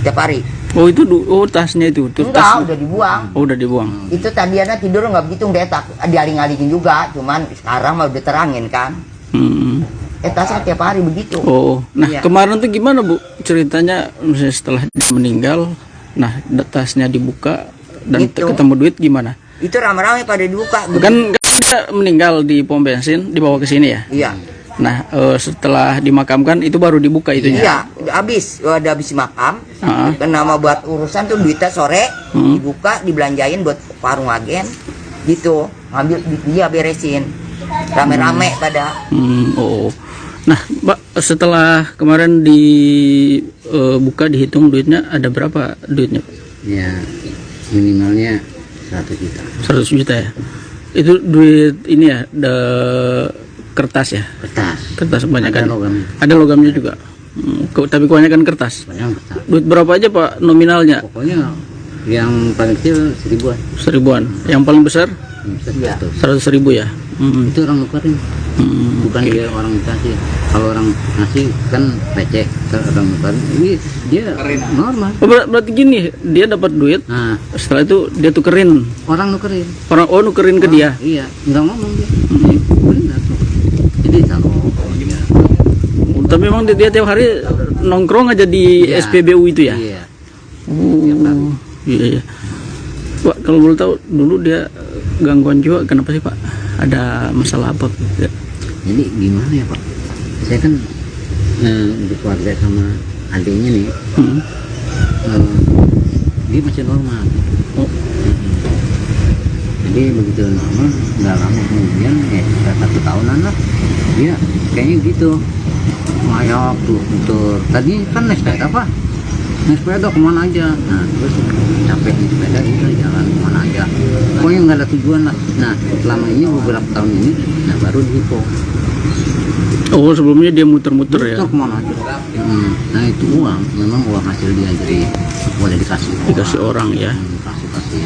Tiap hari. Oh itu tasnya itu? Enggak, udah dibuang. Oh udah dibuang. Itu tadinya tidur nggak begitu detak, dialing-alingin juga, cuman sekarang mah udah terangin kan. etasnya tiap hari begitu. Oh, nah Iya. kemarin tuh gimana Bu ceritanya misalnya setelah dia meninggal, nah tasnya dibuka dan Itu. ketemu duit gimana? Itu rame-rame pada dibuka. Kan dia meninggal di pom bensin, dibawa ke sini ya. Iya. Nah setelah dimakamkan itu baru dibuka itunya. Iya, udah habis makam. Ah. Kan nama buat urusan tuh duitnya sore dibuka, dibelanjain buat warung agen gitu. Ngambil dia beresin. Rame-rame pada. Oh. Nah, Pak, setelah kemarin dibuka dihitung duitnya ada berapa duitnya, Pak? Ya minimalnya 100 juta 100 juta ya. Itu duit ini ya, kertas ya. kertas. Kebanyakan. Ada logamnya. Ada logamnya juga. Tapi kebanyakan kertas. Banyak kertas. Duit berapa aja Pak nominalnya? Pokoknya yang paling kecil 1000-an. 1000-an. Yang paling besar 100.000 ya. itu orang nukerin, bukan dia orang dikasih. Kalau orang ngasih kan receh, orang nukerin ini dia normal. Oh, berarti gini, dia dapat duit, Nah, setelah itu dia tukerin. orang nukerin. Nukerin ke dia. Iya, nggak ngomong dia. Benar. Jadi kalau dia Tapi memang dia tiap hari nongkrong aja di Iya. SPBU itu ya. iya. Oh, iya. Pak, kalau boleh tahu dulu dia gangguan jiwa kenapa sih Pak? Ada masalah apa? Jadi gimana ya Pak? Saya kan berkeluarga sama adiknya nih, dia masih normal. Oh. Jadi begitu normal, nggak lama kemudian sekitar 1 tahunan lah, dia kayaknya gitu, mayok tuh motor. Tadi kan naik sepeda kemana aja. Nah terus capek naik sepeda udah jalan kemana aja. Pokoknya nggak ada tujuan lah. Nah selama ini beberapa tahun ini, nah baru dihipo. Oh, sebelumnya dia muter-muter ya. Muter kemana aja. Nah itu uang, memang uang hasil dia jadi boleh dikasih orang ya. kasih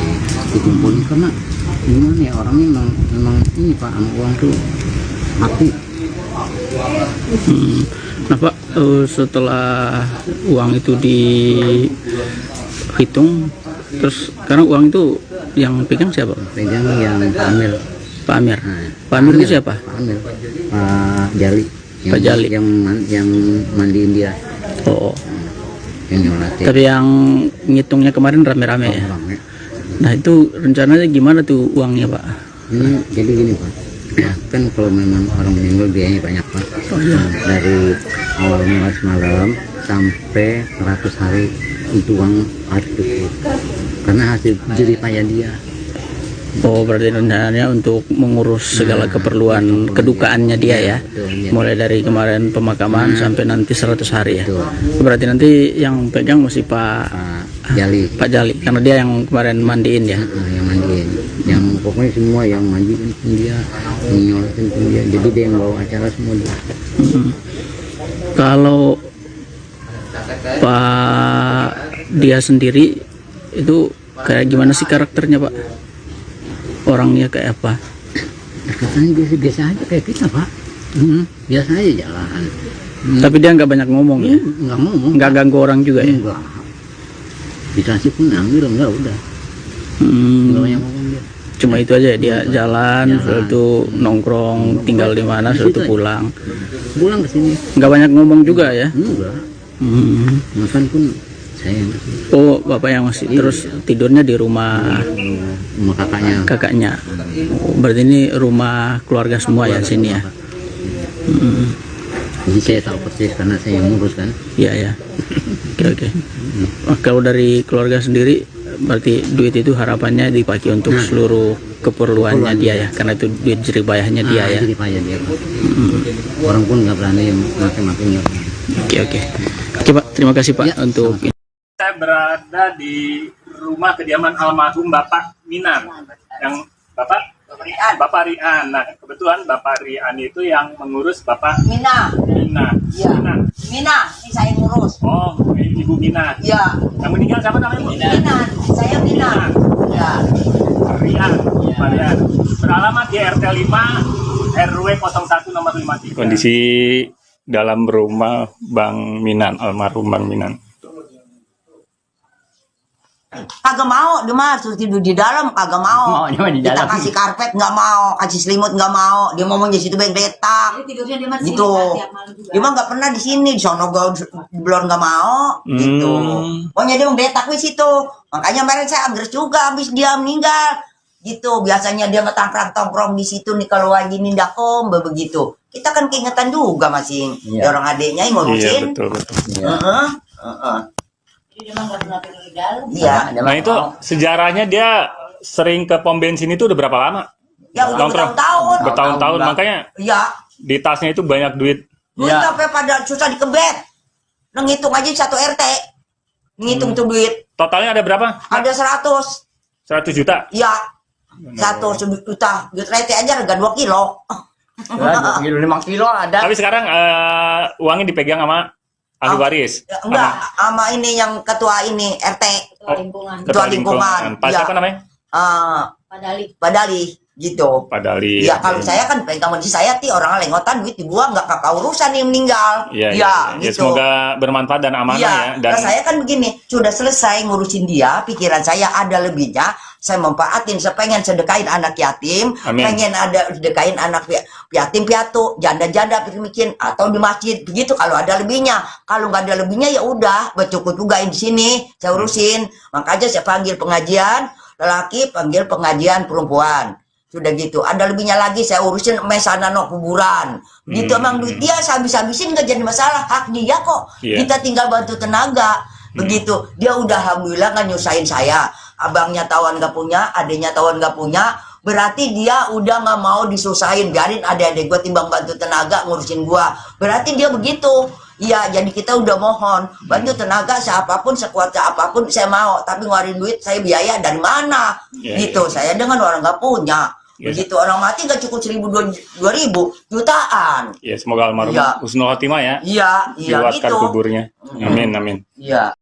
dikumpulin karena gimana ya orangnya memang ini Pak, sama uang tuh mati. Nah Pak, setelah uang itu dihitung, terus sekarang uang itu yang pegang siapa? Pegang yang Pak Amir. Pak Amir. Nah, Pak Amir itu siapa? Pak Amir, Pak Jali. Pak Jali. Yang mandiin dia, Oh. yang nyolatin. Tapi yang ngitungnya kemarin rame-rame ya. Rame. Nah itu rencananya gimana tuh uangnya Pak? Ini jadi gini Pak, kan kalau memang orang meninggal biayanya banyak Pak. Dari awal mulai semalam sampai 100 hari itu uang harus cukup karena hasil jerih payah dia. Oh, berarti rencananya untuk mengurus segala keperluan kedukaannya dia ya. Betul, iya. Mulai dari kemarin pemakaman sampai nanti 100 hari ya. Betul. Berarti nanti yang pegang mesti Pak Pak Jali. Karena dia yang kemarin mandiin ya. Yang mandiin, yang pokoknya semua yang mandiin pun dia, yang nyolatin pun dia, jadi dia yang bawa acara semua dia. Kalau Pak dia sendiri itu kayak gimana sih karakternya Pak? Orangnya kayak apa? Katanya biasa aja kayak kita Pak. Biasa aja jalan. Tapi dia nggak banyak ngomong ya? Nggak ngomong. Nggak ganggu orang juga ya? Enggak. Dikasih pun ambil enggak udah. Nggak banyak ngomong dia. Cuma itu aja dia jalan, setelah itu nongkrong, tinggal di mana, setelah itu pulang. Pulang ke sini. Nggak banyak ngomong juga ya? Enggak. Makan pun saya yang kasih. Oh, bapak yang masih terus tidurnya di rumah Sama kakaknya. Oh, berarti ini rumah keluarga semua ya sini ya? Jadi saya tahu persis karena saya yang ngurus kan. Iya ya. Oke. Oh, kalau dari keluarga sendiri, berarti duit itu harapannya dipakai untuk seluruh keperluannya dia ya, karena itu duit jerih payahnya dia ya. Jerih payah dia Pak. Orang pun nggak berani yang makin-makin. Oke. Oke Pak, terima kasih Pak untuk. Saya berada di rumah kediaman almarhum Bapak Minan, yang Bapak Rian. Nah, kebetulan Bapak Rian itu yang mengurus Bapak Mina. Mina. Iya. Mina, ini saya ngurus. Oh, Ibu Mina. Iya. Yang meninggal siapa namanya? Bu? Mina, saya Mina. Ya. Rian. Pak Rian. Beralamat di RT 5 RW 01 nomor 53. Kondisi dalam rumah Bang Minan, almarhum Bang Minan. Kagak mau, dia mah suruh tidur di dalam, kagak mau. Maunya mah di Kita dalam. kasih karpet nggak mau, kasih selimut nggak mau. Dia ngomong di situ baik letak. Jadi tidurnya dia masih Gitu. tiap malam juga. Dia mah nggak pernah di sini, di sono belum nggak mau. Gitu. Pokoknya dia mendetak di situ. Makanya kemarin saya agres juga habis dia meninggal. Gitu. Biasanya dia ngetangkrang-tongkrong di situ nih kalau lagi nindakom begitu. Kita kan keingetan juga masing. Iya. Orang adiknya yang Iya ngurusin. betul betul. Heeh. Heeh. Jadi dia mah nggak pernah tidur legal. Iya. Nah itu sejarahnya dia sering ke pom bensin itu udah berapa lama? Ya udah Nongkrong. bertahun-tahun. Bertahun-tahun makanya Iya. di tasnya itu banyak duit. Duit sampai pada susah dikebet. Ngitung aja satu RT. Ngitung tuh duit. Totalnya ada berapa? Ada 100. 100 juta. Ya. 100 juta. Duit RT aja harga 2 kilo. 2 kilo, 5 kilo ada. Tapi sekarang uangnya dipegang sama ahli waris. Ya, enggak, sama ini yang ketua ini RT. Ketua lingkungan. Ketua lingkungan. Pak Iya. siapa namanya? Pak Dali. Pak Dali gitu. Pak Dali. Ya kalau saya kan pegang di saya orang lengotan duit dibuang nggak kakak urusan yang meninggal. Iya, Ya, iya. Ya, gitu. semoga bermanfaat dan amanah ya. Iya, Dan nah saya kan begini, sudah selesai ngurusin dia, pikiran saya ada lebihnya, saya manfaatin, saya pengen sedekahin anak yatim, Amin. pengen ada sedekahin anak yatim piatu, janda-janda bikin atau di masjid, begitu kalau ada lebihnya. Kalau nggak ada lebihnya ya udah, bercukup juga di sini, saya urusin. Makanya saya panggil pengajian lelaki, panggil pengajian perempuan. Sudah gitu, ada lebihnya lagi saya urusin mesana no kuburan. Gitu emang duit dia saya habis-habisin nggak jadi masalah, hak dia kok. Iya. Kita tinggal bantu tenaga. Begitu, dia udah alhamdulillah nggak nyusahin saya. Abangnya tawan nggak punya, adiknya tawan nggak punya. Berarti dia udah nggak mau disusahin, biarin adik-adik gue timbang bantu tenaga ngurusin gua. Berarti dia begitu. Iya, jadi kita udah mohon bantu tenaga siapapun sekuat apapun saya mau, tapi ngeluarin duit saya biaya dari mana? Iya, Gitu, saya dengan orang nggak punya. Iya. Begitu orang mati nggak cukup 1.000 2.000 jutaan. ya semoga almarhum Iya. husnul khotimah ya. Iya, iya Diluaskan gitu. kuburnya. Amin amin. Iya.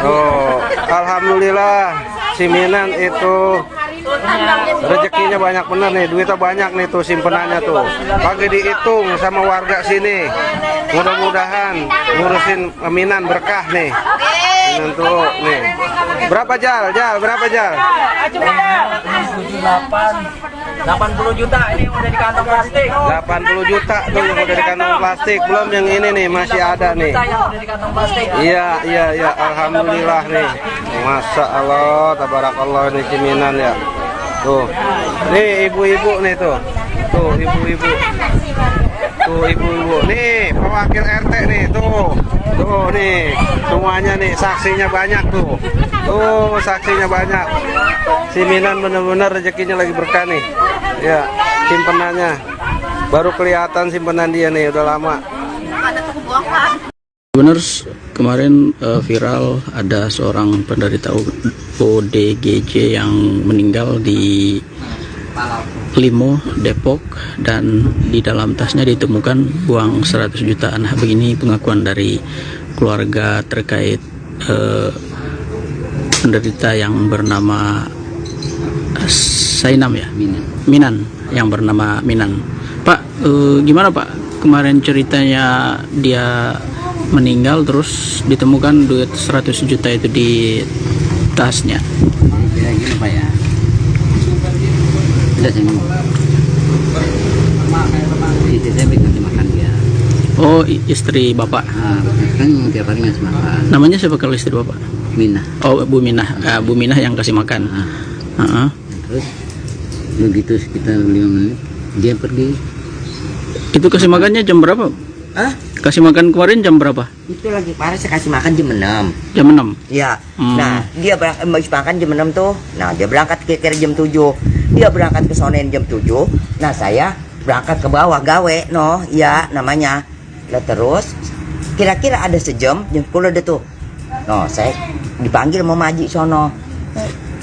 Oh, alhamdulillah si Minan itu rezekinya banyak bener nih, duitnya banyak nih tuh simpenannya tuh. Pagi dihitung sama warga sini. Mudah-mudahan ngurusin Minan berkah nih. Minan tuh nih. Berapa Jal? Berapa Jal? 80 juta ini udah di kantong plastik. 80 juta tuh yang udah di kantong plastik. Belum yang ini nih, masih ada nih. Yang udah di kantong plastik. Iya, alhamdulillah nih. Masya Allah, tabarakallah nih Ciminan ya. Tuh, nih ibu-ibu nih tuh. Tuh ibu-ibu. Tuh ibu-ibu. Nih pewakil RT nih tuh. Tuh nih, semuanya nih saksinya banyak tuh. Tuh saksinya banyak. Ciminan bener-bener rezekinya lagi berkah nih. Ya, simpenannya. Baru kelihatan simpenan dia nih, udah lama. Benar, kemarin viral ada seorang penderita ODGJ yang meninggal di Limo, Depok, dan di dalam tasnya ditemukan uang 100 jutaan. Nah, begini pengakuan dari keluarga terkait penderita yang bernama Sainam ya? Minan, yang bernama Minan. Pak, gimana Pak? Kemarin ceritanya dia meninggal terus ditemukan duit 100 juta itu di tasnya. Jadi gini Pak ya. Udah saya ngomong. Istri saya kasih makan dia. Oh, istri Bapak. Nah, kan tiap hari ngasih makan. Namanya siapa kalau istri Bapak? Mina. Oh, Bu Minah. Bu Minah yang kasih makan. Heeh. Terus begitu sekitar 5 menit dia pergi. Itu kasih makannya jam berapa? Hah? Kasih makan kemarin jam berapa? Itu lagi parah saya kasih makan jam 6. Jam 6. Iya. Hmm. Nah, dia habis makan jam 6 tuh. Nah, dia berangkat kira-kira jam 7. Dia berangkat ke sonen jam 7. Nah, saya berangkat ke bawah gawe, ya namanya. Lah terus kira-kira ada sejam, jam 10 ada tuh. No, saya dipanggil mau maji sono.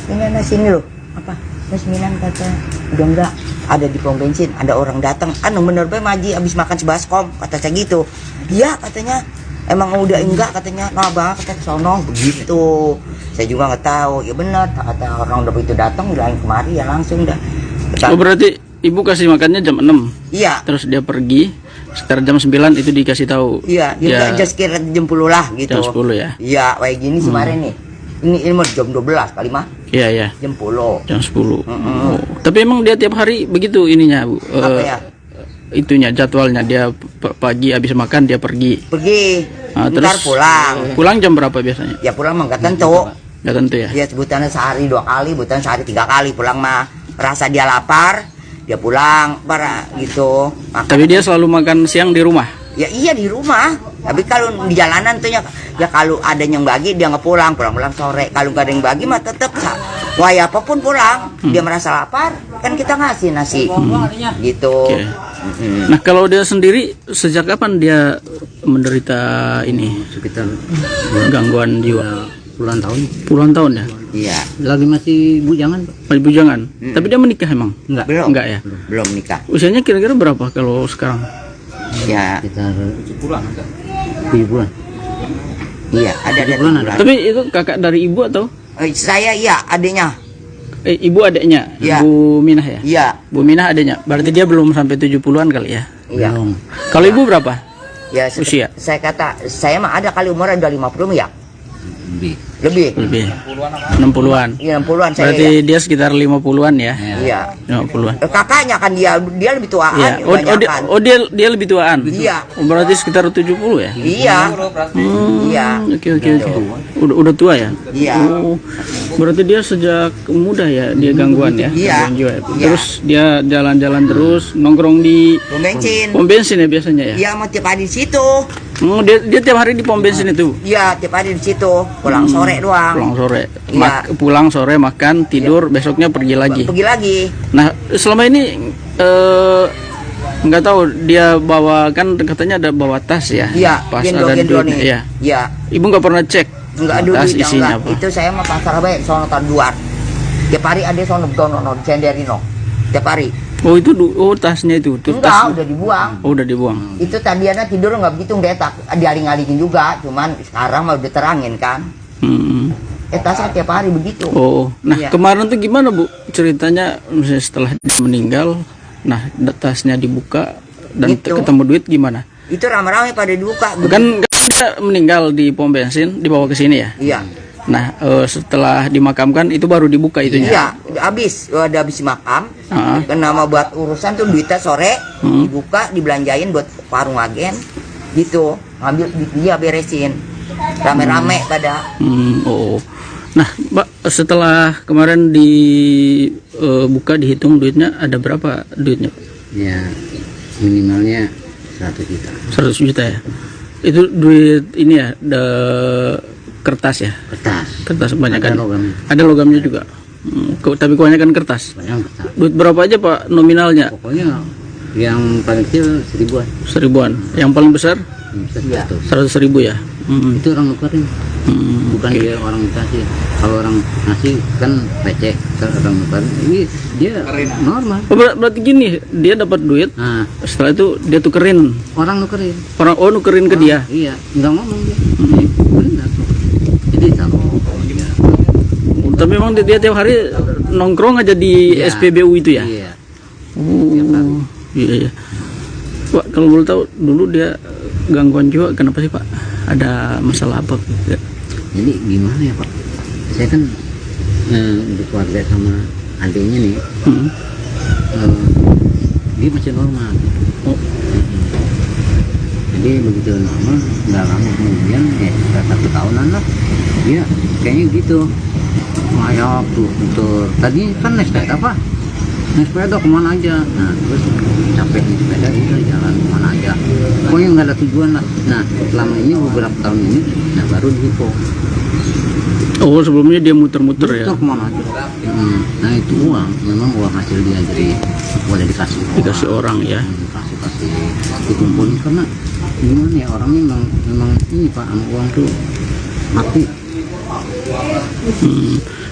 Ini sini loh. Apa? Mas Minan kata, udah enggak, ada di pom bensin, ada orang datang. Anu bener be maji abis makan sebaskom, kata saya gitu. Iya katanya, emang udah enggak katanya. Nah bang kata sono begitu. Saya juga nggak tahu. Ya benar, kata orang udah begitu datang, bilang kemari ya langsung dah. Oh, berarti ibu kasih makannya jam 6. Iya. Terus dia pergi sekitar jam 9 itu dikasih tahu. Iya, dia Ya, aja sekira jam 10 lah gitu. jam 10 ya. Iya, kayak gini sih kemarin nih. Ini mau jam 12 kali mah. Iya ya. Jam 10. Jam 10. Oh. Tapi emang dia tiap hari begitu ininya, Bu. Apa ya? Itunya jadwalnya dia pagi habis makan dia pergi. Pergi. terus Ntar pulang. Pulang jam berapa biasanya? Ya pulang mah nggak tentu. Nggak tentu ya. Ya sebutannya sehari 2 kali, sebutan sehari 3 kali pulang mah. Rasa dia lapar, dia pulang para gitu. Makan. Tapi dia selalu makan siang di rumah. Ya iya di rumah. Tapi kalau di jalanan tuh ya kalau ada yang bagi dia nggak pulang sore. Kalau nggak ada yang bagi mah tetap wah ya apapun pulang. Dia merasa lapar, kan kita ngasih nasi. Gitu. Okay. Nah kalau dia sendiri sejak kapan dia menderita ini Sekitar gangguan jiwa? puluhan tahun. Puluhan tahun ya? Iya. Lagi masih bujangan, Pak. Masih bujangan. Tapi dia menikah emang? Enggak. Belum. Enggak ya? Belum nikah. Usianya kira-kira berapa kalau sekarang? Ya. Sekitar 7 bulan. Iya, ada 7 bulan ada. Tapi itu kakak dari ibu atau? Saya iya adiknya. Ibu adiknya? Iya. Bu Minah ya? Iya. Bu Minah adiknya. Berarti dia belum sampai 70-an kali ya? Iya. Belum. Kalau ibu berapa? Ya, Usia? Saya kata saya mah ada kali umurnya udah 50 ya. Lebih. Lebih. Lebih. 60-an. Iya 60-an saya. Berarti Ya. dia sekitar 50-an ya? Iya. 50-an. Kakaknya kan dia lebih tuaan. Iya. Dia lebih tuaan. Iya. Oh, berarti sekitar 70 ya? Iya. Iya. Oke. Udah tua ya? Iya. Oh, berarti dia sejak muda ya dia gangguan ya? Iya. Gangguan jiwa ya? Iya. Terus dia jalan-jalan terus nongkrong di Pom bensin. pom bensin ya biasanya ya? Iya, mau tiap hari di situ. Dia tiap hari di pom bensin itu? Iya, tiap hari di situ. Pulang sore doang. Pulang sore. Iya. Pulang sore makan, tidur, besoknya pergi lagi. Pergi lagi. Nah, selama ini nggak tahu dia bawa, kan katanya ada bawa tas ya? Iya, Pas gendong ada duitnya. nih. Iya. Iya. Ibu nggak pernah cek Enggak ada tas duitnya, isinya enggak. apa? Itu saya mah pasar bae sono luar. Tiap hari ada sono dono senderino. Tiap hari. Oh itu tasnya itu? Enggak, udah dibuang. Oh udah dibuang. Itu tadinya tidur nggak begitu ngedetak, dialing-alingin juga, cuman sekarang mah udah terangin kan. Tasnya tiap hari begitu. Oh, nah Iya. kemarin tuh gimana Bu ceritanya, misalnya setelah dia meninggal, nah tasnya dibuka dan Gitu. ketemu duit gimana? Itu rame-rame pada dibuka. Kan dia meninggal di pom bensin, dibawa ke sini ya? Iya. Nah setelah dimakamkan itu baru dibuka itunya? Iya, udah habis makam. Kan nama buat urusan tuh duitnya sore dibuka, dibelanjain buat warung agen. Gitu, ngambil dia beresin. Rame-rame pada. Oh. Nah, Mbak, setelah kemarin dibuka dihitung duitnya ada berapa duitnya? Ya minimalnya 100 juta. 100 juta ya? Itu duit ini ya, kertas ya? Kertas banyak kan? Ada logamnya. Ada logamnya juga. Tapi kebanyakan kertas. Banyak kertas. Duit berapa aja Pak nominalnya? Pokoknya yang paling kecil 1000-an. 1000-an. Yang paling besar? 100.000 ya? Itu orang nukerin. Bukan dia orang kasih. Kalau orang ngasih kan receh, orang nukerin. Ini dia normal. Oh, berarti gini, dia dapat duit. Nah, Setelah itu dia tukerin. orang nukerin. Nukerin ke dia. Iya, nggak ngomong dia. Benar. Jadi taruh dia. Tapi memang dia tiap hari nongkrong aja di Iya. SPBU itu ya? Iya. Iya. Pak, kalau boleh tahu dulu dia gangguan jiwa kenapa sih Pak? Ada masalah apa? Jadi gimana ya Pak? Saya kan berkeluarga sama adiknya nih. Dia masih normal. Oh. Jadi begitu normal, nggak lama kemudian sekitar 1 tahunan lah. Dia kayaknya gitu. Mayok tuh motor. Tadi kan naik sepeda Pak. Naik sepeda kemana aja. Nah terus capek naik sepeda udah jalan kemana aja. Pokoknya nggak ada tujuan lah. Nah selama ini beberapa tahun ini, nah baru dihipo. Oh, sebelumnya dia muter-muter ya? Muter kemana aja. Nah itu uang, memang uang hasil dia jadi boleh dikasih orang ya? Dikasih dikumpulin karena gimana ya orangnya memang ini Pak, sama uang tuh mati.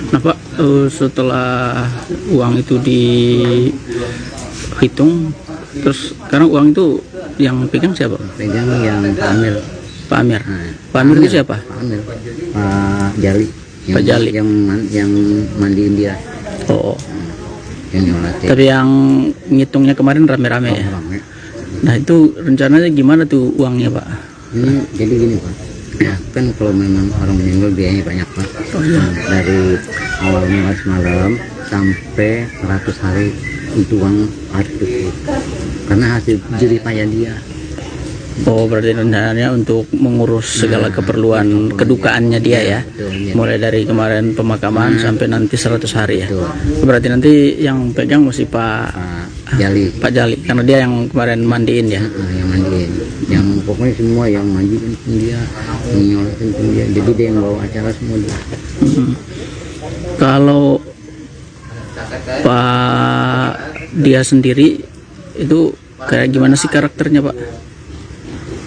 Nah Pak, setelah uang itu dihitung, terus sekarang uang itu yang pegang siapa? Pegang yang Pak Amir. Pak Amir. Nah, Pak Amir itu siapa? Pak Amir. Pak Jali. Pak Jali. Yang mandiin dia. Oh. Yang nyolatin. Tapi yang ngitungnya kemarin rame-rame ya? Rame. Nah itu rencananya gimana tuh uangnya Pak? Ini jadi gini Pak. Kan kalau memang orang meninggal biayanya banyak Pak. Dari awal mulai semalam sampai 100 hari untuk uang harus cukup. Karena hasil jerih payah dia. Oh, berarti rencananya untuk mengurus segala keperluan kedukaannya dia ya. Betul, iya. Mulai dari kemarin pemakaman sampai nanti 100 hari ya. Betul. Berarti nanti yang pegang mesti Pak Jali. Pak Jali, karena dia yang kemarin mandiin ya. Yang mandiin, yang pokoknya semua yang mandiin pun dia, yang nyolatin pun dia, jadi dia yang bawa acara semua dia. Kalau Pak dia sendiri itu kayak gimana sih karakternya Pak?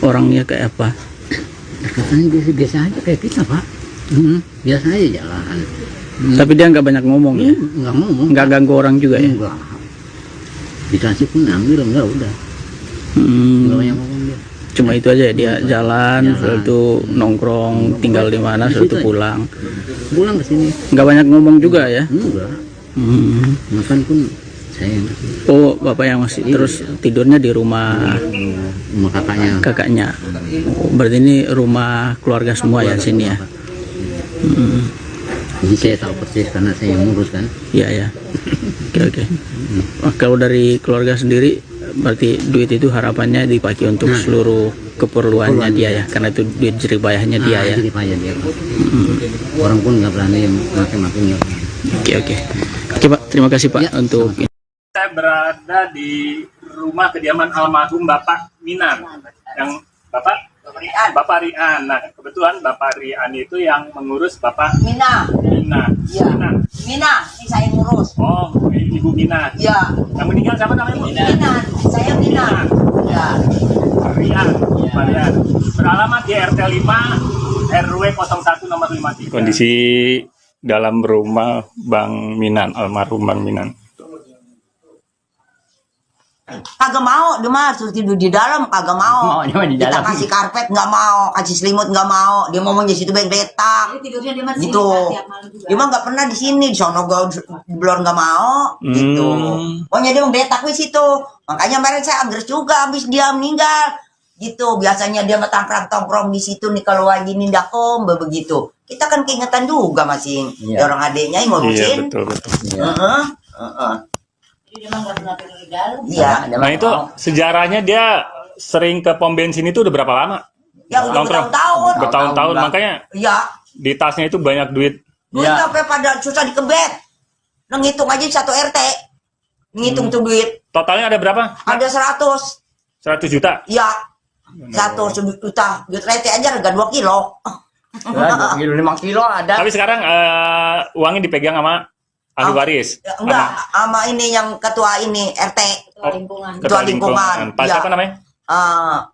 Orangnya kayak apa? Katanya biasa aja kayak kita Pak. Biasa aja jalan. Tapi dia nggak banyak ngomong ya? Nggak ngomong. Nggak ganggu orang juga ya? Enggak. Dikasih pun ambil enggak udah. Nggak banyak ngomong dia. Cuma itu aja ya, dia jalan, setelah itu nongkrong, tinggal di mana, setelah itu pulang. Pulang ke sini. Nggak banyak ngomong juga ya? Enggak. Makan pun saya yang kasih. Oh, bapak yang masih terus tidurnya di rumah Sama kakaknya. Oh, berarti ini rumah keluarga semua ya sini ya? Jadi saya tahu persis karena saya yang ngurus kan. Iya ya. Oke. Wah, kalau dari keluarga sendiri, berarti duit itu harapannya dipakai untuk seluruh keperluannya dia ya, karena itu duit jerih payahnya dia ya. Jerih payah dia Pak. Orang pun nggak berani makin. Oke. Oke Pak, terima kasih Pak untuk. Saya berada di rumah kediaman almarhum Bapak Minan, yang Bapak Rian. Nah, kebetulan Bapak Rian itu yang mengurus Bapak Mina. Mina. Iya. Mina. Mina, ini saya ngurus. Oh, Ibu Mina. Iya. Yang meninggal siapa namanya? Bu? Mina, saya Mina. Ya. Rian. Pak Rian. Beralamat di RT 5 RW 01 nomor 53. Kondisi dalam rumah Bang Minan, almarhum Bang Minan. Kagak mau, dia mah suruh tidur di dalam, kagak mau. Kita kasih karpet nggak mau, kasih selimut nggak mau. Dia mau di situ baik letak. Tidurnya di mana Gitu. Dia mah nggak pernah di sini, di sono di luar nggak mau. Gitu. Pokoknya dia mau letak di situ. Makanya kemarin saya agres juga habis dia meninggal. Gitu. Biasanya dia tongkrong di situ nih kalau lagi nindakom begitu. Kita kan keingetan juga masing. Orang adiknya yang ngurusin. Iya, betul. Jadi memang nggak pernah tidur di dalam. Iya. Nah itu sejarahnya dia sering ke pom bensin itu udah berapa lama? Ya udah Nongkrong. bertahun-tahun. Bertahun-tahun, makanya Iya. di tasnya itu banyak duit. Duit sampai pada susah dikebet. Ngitung aja satu RT. Ngitung tuh duit. Totalnya ada berapa? Ada 100. 100 juta. Iya. 100 juta. Duit RT aja harga 2 kilo. 2 kilo, 5 kilo ada. Tapi sekarang uangnya dipegang sama ahli waris. Enggak, sama ini yang ketua ini RT. Ketua lingkungan. Ketua lingkungan. Pak Iya. siapa namanya?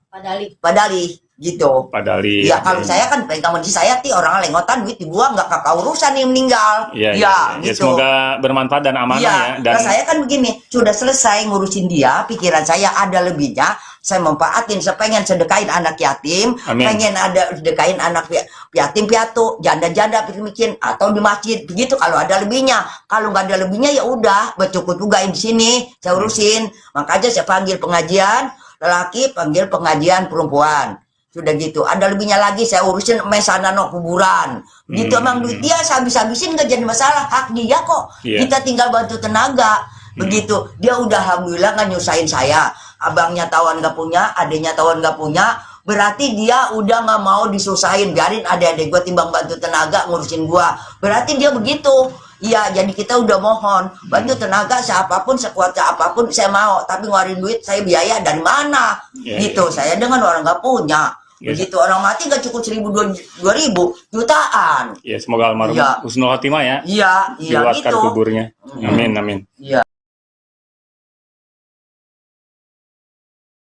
Pak Dali. Pak Dali gitu. Pak Dali. Iya, kalau saya kan pegang di saya orang lengotan duit di gua nggak kakak urusan yang meninggal. Iya, Ya, ya, gitu. semoga bermanfaat dan amanah Iya, ya. Dan nah saya kan begini, sudah selesai ngurusin dia, pikiran saya ada lebihnya, saya memanfaatin, saya pengen sedekahin anak yatim, Amin. pengen ada sedekahin anak yatim piatu, janda-janda bikin atau di masjid, begitu kalau ada lebihnya. Kalau nggak ada lebihnya ya udah, bercukup juga di sini, saya urusin. Makanya saya panggil pengajian lelaki, panggil pengajian perempuan. Sudah gitu, ada lebihnya lagi saya urusin mesana no kuburan. Gitu emang duit dia saya habis-habisin nggak jadi masalah, hak dia kok. Iya. Kita tinggal bantu tenaga. Begitu, dia udah alhamdulillah nggak nyusahin saya. Abangnya tawan nggak punya, adiknya tawan nggak punya. Berarti dia udah nggak mau disusahin, biarin adik-adik gue timbang bantu tenaga ngurusin gua. Berarti dia begitu. Iya, jadi kita udah mohon bantu tenaga siapapun, sekuat apapun saya mau. Tapi ngeluarin duit saya biaya dari mana? Iya, Gitu, saya dengan orang nggak punya. Iya. Begitu orang mati nggak cukup 1.000 2.000 jutaan. ya semoga almarhum Iya. husnul khotimah ya. Iya, Diluaskan gitu. kuburnya. Amin. Iya.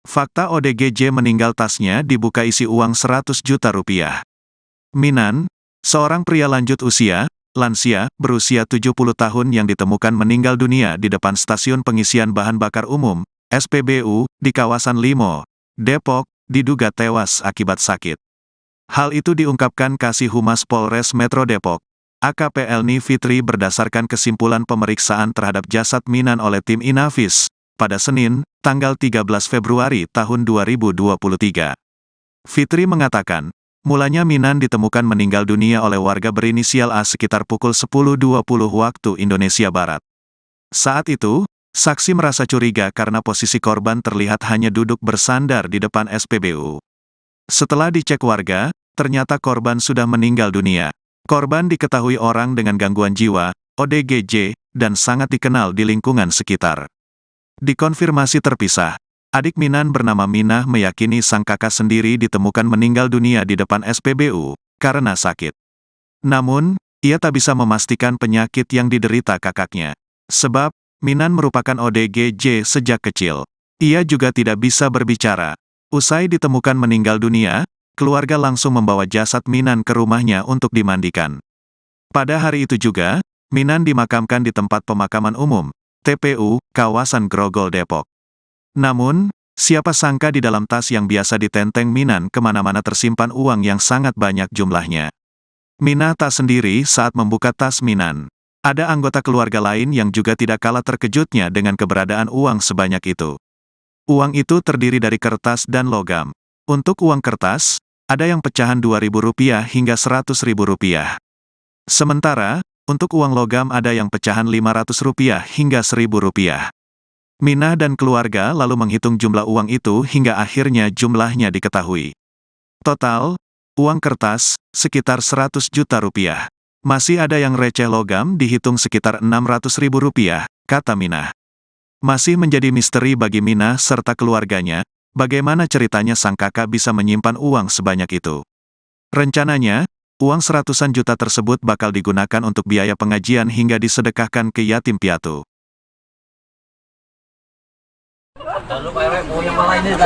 Fakta ODGJ meninggal tasnya dibuka isi uang 100 juta rupiah. Minan, seorang pria lanjut usia, lansia, berusia 70 tahun yang ditemukan meninggal dunia di depan stasiun pengisian bahan bakar umum, SPBU, di kawasan Limo, Depok, diduga tewas akibat sakit. Hal itu diungkapkan Kasih Humas Polres Metro Depok, AKP Elni Fitri berdasarkan kesimpulan pemeriksaan terhadap jasad Minan oleh tim Inafis, pada Senin, tanggal 13 Februari tahun 2023. Fitri mengatakan, Mulanya Minan ditemukan meninggal dunia oleh warga berinisial A sekitar pukul 10.20 waktu Indonesia Barat. Saat itu, saksi merasa curiga karena posisi korban terlihat hanya duduk bersandar di depan SPBU. Setelah dicek warga, ternyata korban sudah meninggal dunia. Korban diketahui orang dengan gangguan jiwa, ODGJ, dan sangat dikenal di lingkungan sekitar. Dikonfirmasi terpisah, adik Minan bernama Minah meyakini sang kakak sendiri ditemukan meninggal dunia di depan SPBU karena sakit. Namun, ia tak bisa memastikan penyakit yang diderita kakaknya. Sebab, Minan merupakan ODGJ sejak kecil. Ia juga tidak bisa berbicara. Usai ditemukan meninggal dunia, keluarga langsung membawa jasad Minan ke rumahnya untuk dimandikan. Pada hari itu juga, Minan dimakamkan di tempat pemakaman umum, TPU, kawasan Grogol, Depok. Namun, siapa sangka di dalam tas yang biasa ditenteng Minan kemana-mana tersimpan uang yang sangat banyak jumlahnya. Minah tak sendiri saat membuka tas Minan. Ada anggota keluarga lain yang juga tidak kalah terkejutnya dengan keberadaan uang sebanyak itu. Uang itu terdiri dari kertas dan logam. Untuk uang kertas, ada yang pecahan Rp2.000 hingga Rp100.000. Sementara, untuk uang logam ada yang pecahan Rp500 hingga Rp1.000. Minah dan keluarga lalu menghitung jumlah uang itu hingga akhirnya jumlahnya diketahui. Total, uang kertas, sekitar Rp100 juta. Masih ada yang receh logam dihitung sekitar Rp600.000, kata Minah. Masih menjadi misteri bagi Minah serta keluarganya, bagaimana ceritanya sang kakak bisa menyimpan uang sebanyak itu. Rencananya, uang seratusan juta tersebut bakal digunakan untuk biaya pengajian hingga disedekahkan ke yatim piatu.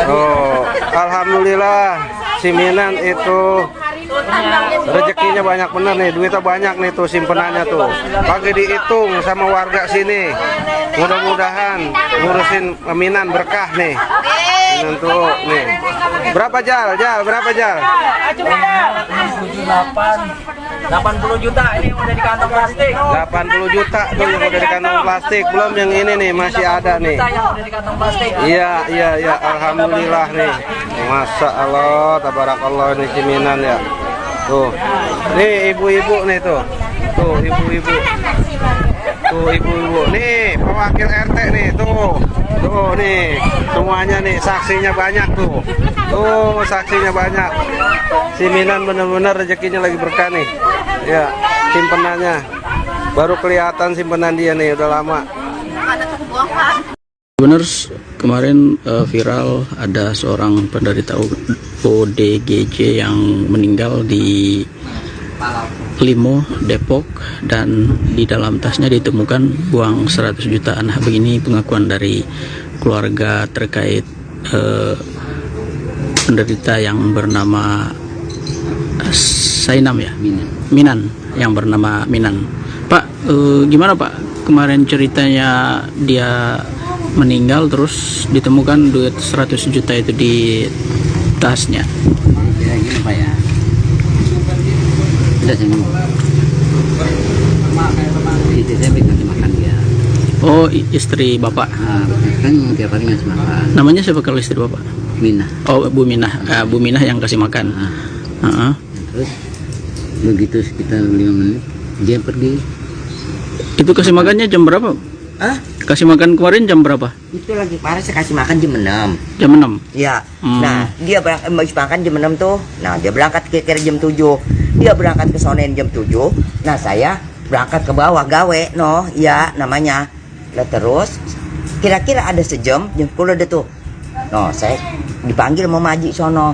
Oh, alhamdulillah si Minan itu rezekinya banyak bener nih, duitnya banyak nih tuh simpenannya tuh. Pagi dihitung sama warga sini. Mudah-mudahan ngurusin Minan berkah nih. Minan tuh nih. Berapa Jal? Berapa Jal? 80 juta ini udah di kantong plastik. 80 juta tuh yang udah di kantong plastik. Belum yang ini nih, masih ada nih. Yang udah di kantong plastik. Iya, alhamdulillah nih. Masya Allah, tabarakallah ini si Minan ya. Tuh, nih ibu-ibu nih tuh. Tuh ibu-ibu. Tuh ibu-ibu. Nih pewakil RT nih tuh. Tuh nih, semuanya nih saksinya banyak tuh. Tuh saksinya banyak. Si Minan benar-benar rezekinya lagi berkah nih. Ya, simpenannya. Baru kelihatan simpenan dia nih, udah lama. Benar, kemarin viral ada seorang penderita ODGJ yang meninggal di Limo, Depok, dan di dalam tasnya ditemukan uang 100 jutaan. Nah, begini pengakuan dari keluarga terkait penderita yang bernama Sainam ya? Minan, yang bernama Minan. Pak, gimana Pak? Kemarin ceritanya dia meninggal terus ditemukan duit 100 juta itu di tasnya. Ya gini Pak ya. Udah sini. Itu saya kasih makan dia. Oh, istri Bapak. Nah, kan tiap hari ngasih makan. Namanya siapa kalau istri Bapak? Minah. Oh, Bu Minah. Bu Minah yang kasih makan. Terus begitu sekitar 5 menit dia pergi. Itu kasih makannya jam berapa? Kasih makan kemarin jam berapa? Itu lagi parah, saya kasih makan jam 6. Jam 6? Ya, nah dia habis makan jam 6 tuh. Nah dia berangkat kira-kira jam 7. Dia berangkat ke sonen jam 7. Nah saya berangkat ke bawah gawe, ya namanya. Lah terus kira-kira ada sejam, jam 10 ada tuh. Saya dipanggil mau Maji sono.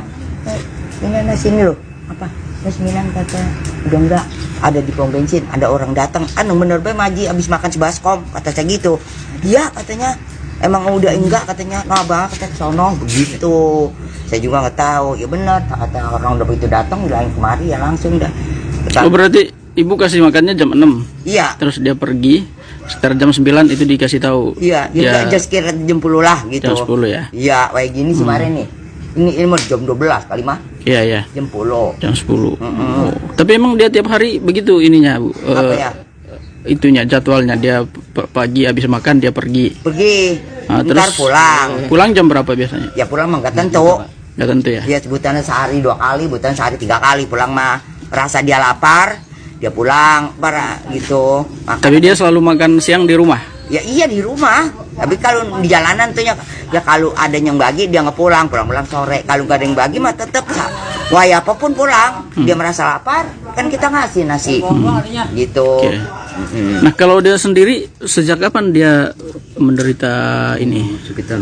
Ini sini loh. Apa? Mas Minan kata, udah enggak, ada di pom bensin, ada orang datang. Bener be Maji abis makan sebaskom, kata saya gitu. Iya katanya, emang udah enggak katanya. Nah bang kata sono begitu. Saya juga nggak tahu. Ya benar, kata orang udah begitu datang, bilang kemari ya langsung dah. Oh berarti ibu kasih makannya jam 6? Iya. Terus dia pergi, sekitar jam 9 itu dikasih tahu. Iya, dia aja sekitar jam 10 lah gitu. Jam 10 ya? Iya, kayak gini sih kemarin nih. Ini mau jam 12 kali mah. Iya. Jam 10. Jam 10. Oh. Tapi emang dia tiap hari begitu ininya, Bu? Apa ya? Itunya jadwalnya dia pagi habis makan dia pergi. Pergi. Nah, ntar terus pulang. Pulang jam berapa biasanya? Ya pulang mah nggak tentu. Nggak tentu ya. Dia sebutannya sehari 2 kali, sebutan sehari 3 kali pulang mah. Rasa dia lapar, dia pulang para gitu. Tapi dia selalu makan siang di rumah. Ya iya di rumah. Tapi kalau di jalanan tuh ya kalau ada yang bagi dia nggak pulang sore. Kalau nggak ada yang bagi mah tetap wah ya apapun pulang. Dia merasa lapar, kan kita ngasih nasi. Gitu. Oke. Nah, kalau dia sendiri sejak kapan dia menderita ini Sekitar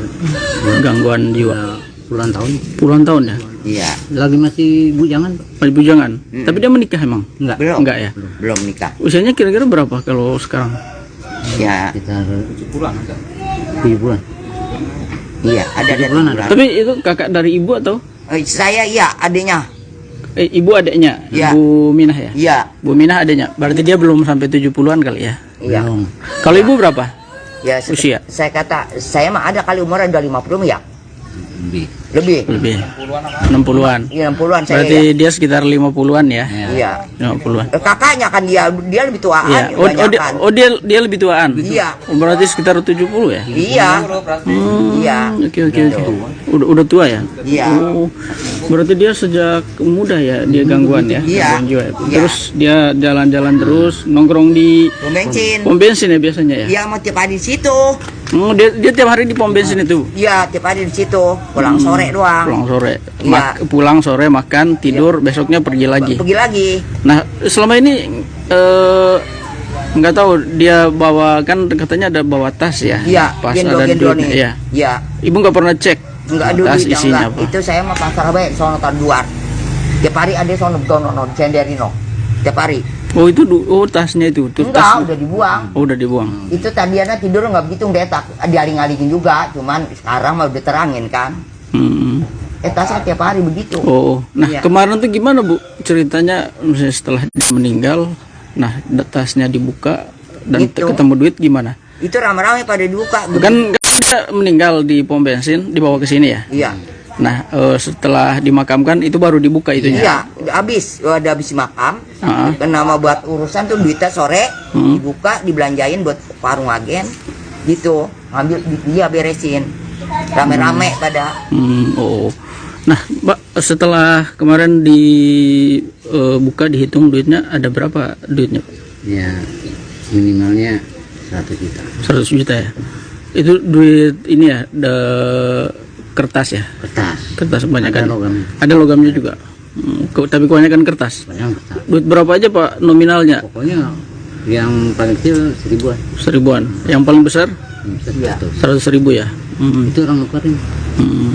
gangguan jiwa? puluhan tahun. Puluhan tahun ya? Iya. Lagi masih bujangan. Masih bujangan. Tapi dia menikah emang? Enggak. Belum. Enggak ya? Belum nikah. Usianya kira-kira berapa kalau sekarang? Ya. Sekitar 7 bulan. Iya, ada 7 bulan ada. Tapi itu kakak dari ibu atau? Saya iya adiknya. Ibu adiknya? Iya. Bu Minah ya? Iya. Bu Minah adiknya. Berarti dia belum sampai 70-an kali ya? Iya. Belum. Kalau ibu berapa? Ya, Usia? Saya mah ada kali umurnya udah 50 ya. Lebih. Lebih. Lebih. 60-an. Iya 60-an saya. Berarti Ya. dia sekitar 50-an ya? Iya. 50-an. Kakaknya kan dia lebih tuaan. Iya. Dia lebih tuaan. Iya. Berarti sekitar 70 ya? Iya. Iya. Oke. Udah tua ya? Iya. Oh, berarti dia sejak muda ya dia gangguan ya? Iya. Gangguan jiwa ya? Iya. Terus dia jalan-jalan terus nongkrong di Pom bensin. pom bensin ya biasanya ya? Iya, mau tiap hari di situ. Dia tiap hari di pom bensin itu? Iya, tiap hari di situ. Pulang sore doang. Pulang sore. Iya. Pulang sore makan, tidur, besoknya pergi lagi. Pergi lagi. Nah, selama ini nggak tahu dia bawa, kan katanya ada bawa tas ya? Iya, Pas gendong ada duit. nih. Iya. Iya. Ibu nggak pernah cek Enggak ada tas duit isinya enggak. apa? Itu saya mah pasar bae sono luar. Tiap hari ada sono dono cenderino. Tiap hari. Oh itu tasnya itu? Enggak, udah dibuang. Oh udah dibuang. Itu tadinya tidur nggak begitu ngedetak, dialing-alingin juga, cuman sekarang mah udah terangin kan. Tasnya tiap hari begitu. Oh, nah Iya. kemarin tuh gimana Bu ceritanya, misalnya setelah dia meninggal, nah tasnya dibuka dan Gitu. ketemu duit gimana? Itu rame-rame pada dibuka. Kan dia meninggal di pom bensin, dibawa ke sini ya? Iya. Nah setelah dimakamkan itu baru dibuka itunya? Iya, udah habis makam. Nama buat urusan tuh duitnya sore dibuka, dibelanjain buat warung agen. Gitu, ngambil dia beresin. Rame-rame pada. Oh. Nah, Mbak, setelah kemarin dibuka dihitung duitnya ada berapa duitnya, Pak? Ya minimalnya 100 juta. 100 juta ya? Itu duit ini ya, kertas ya? Kertas banyak kan? Ada logamnya. Ada logamnya juga. Tapi kebanyakan kertas. Banyak kertas. Duit berapa aja Pak nominalnya? Pokoknya yang paling kecil 1000-an. 1000-an. Yang paling besar? 100.000 ya? Itu orang nukerin.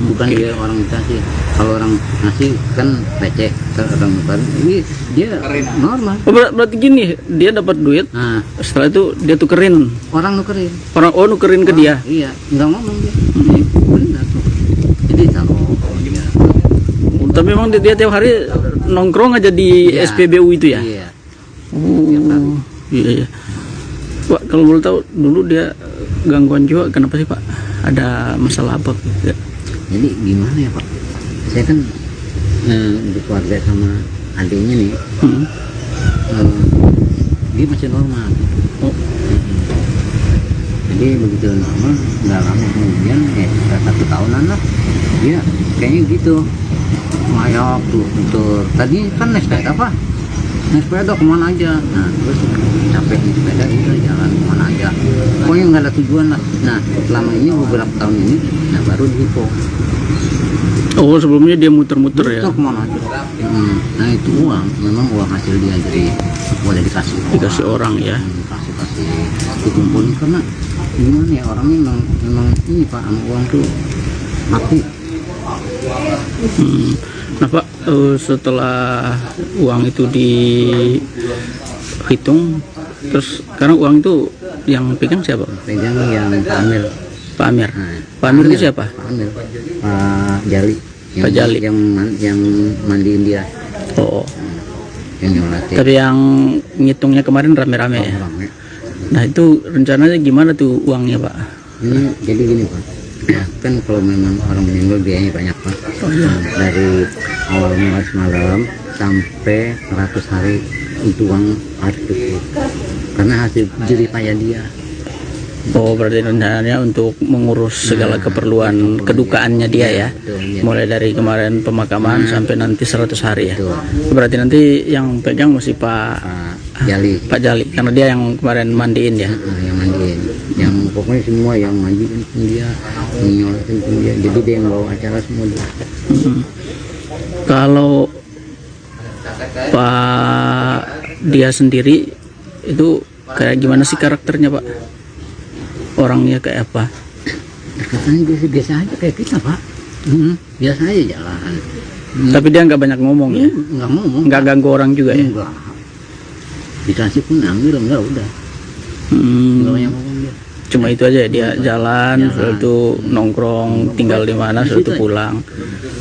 Bukan dia orang kasih. Kalau orang ngasih kan receh, orang nukerin. Ini dia normal. Oh, berarti gini, dia dapat duit. Nah, Setelah itu dia tukerin. orang nukerin. Nukerin ke dia. Iya, nggak ngomong dia. Benar. Jadi kalau dia Tapi memang dia tiap hari nongkrong aja di Iya. SPBU itu ya? iya. Iya. Pak, kalau boleh tahu dulu dia gangguan jiwa kenapa sih Pak? Ada masalah apa? Ya. Jadi gimana ya Pak? Saya kan berkeluarga sama adiknya nih. Dia masih normal. Oh. Jadi begitu normal, nggak lama kemudian sekitar 1 tahunan lah. Dia kayaknya gitu. Mayok tuh untuk tadi kan naik sepeda Pak. Naik sepeda kemana aja. Nah terus capek naik sepeda udah jalan kemana aja. Pokoknya nggak ada tujuan lah. Nah selama ini beberapa tahun ini, nah baru dihipo. Oh, sebelumnya dia muter-muter ya? Itu kemana aja. Nah itu uang, memang uang hasil dia jadi boleh dikasih orang. Dikasih orang ya? Kasih dikumpulin karena gimana ya orangnya memang ini Pak, sama uang tuh mati. Nah Pak, setelah uang itu dihitung, terus sekarang uang itu yang pegang siapa? Pegang yang Pak Amir. Pak Amir. Nah, Pak Amir itu siapa? Pak Amir. Pak Jali. Pak Jali. Yang mandiin dia. Oh. Yang nyolatin. Tapi yang ngitungnya kemarin rame-rame ya? Rame. Nah itu rencananya gimana tuh uangnya Pak? Ini jadi gini Pak. Kan kalau memang orang meninggal biayanya banyak Pak. Dari awal mulai semalam sampai 100 hari itu uang harus cukup. Karena hasil jerih payah dia. Oh, berarti rencananya untuk mengurus segala keperluan kedukaannya dia ya. Betul, iya. Mulai dari kemarin pemakaman sampai nanti 100 hari ya. Betul. Berarti nanti yang pegang mesti Pak Jali. Pak Jali karena dia yang kemarin mandiin ya. Yang mandiin, yang pokoknya semua yang mandiin pun dia, nyolatin pun dia, jadi dia yang bawa acara semua dia. Kalau Pak dia sendiri itu kayak gimana sih karakternya Pak? Orangnya kayak apa? Katanya biasa aja kayak kita Pak. Biasa aja jalan. Tapi dia nggak banyak ngomong ya? Nggak ngomong. Nggak ganggu orang juga ya? Enggak. Dikasih pun ambil enggak udah. Nggak banyak ngomong dia. Cuma itu aja ya, dia jalan, setelah itu nongkrong, tinggal di mana, setelah itu pulang.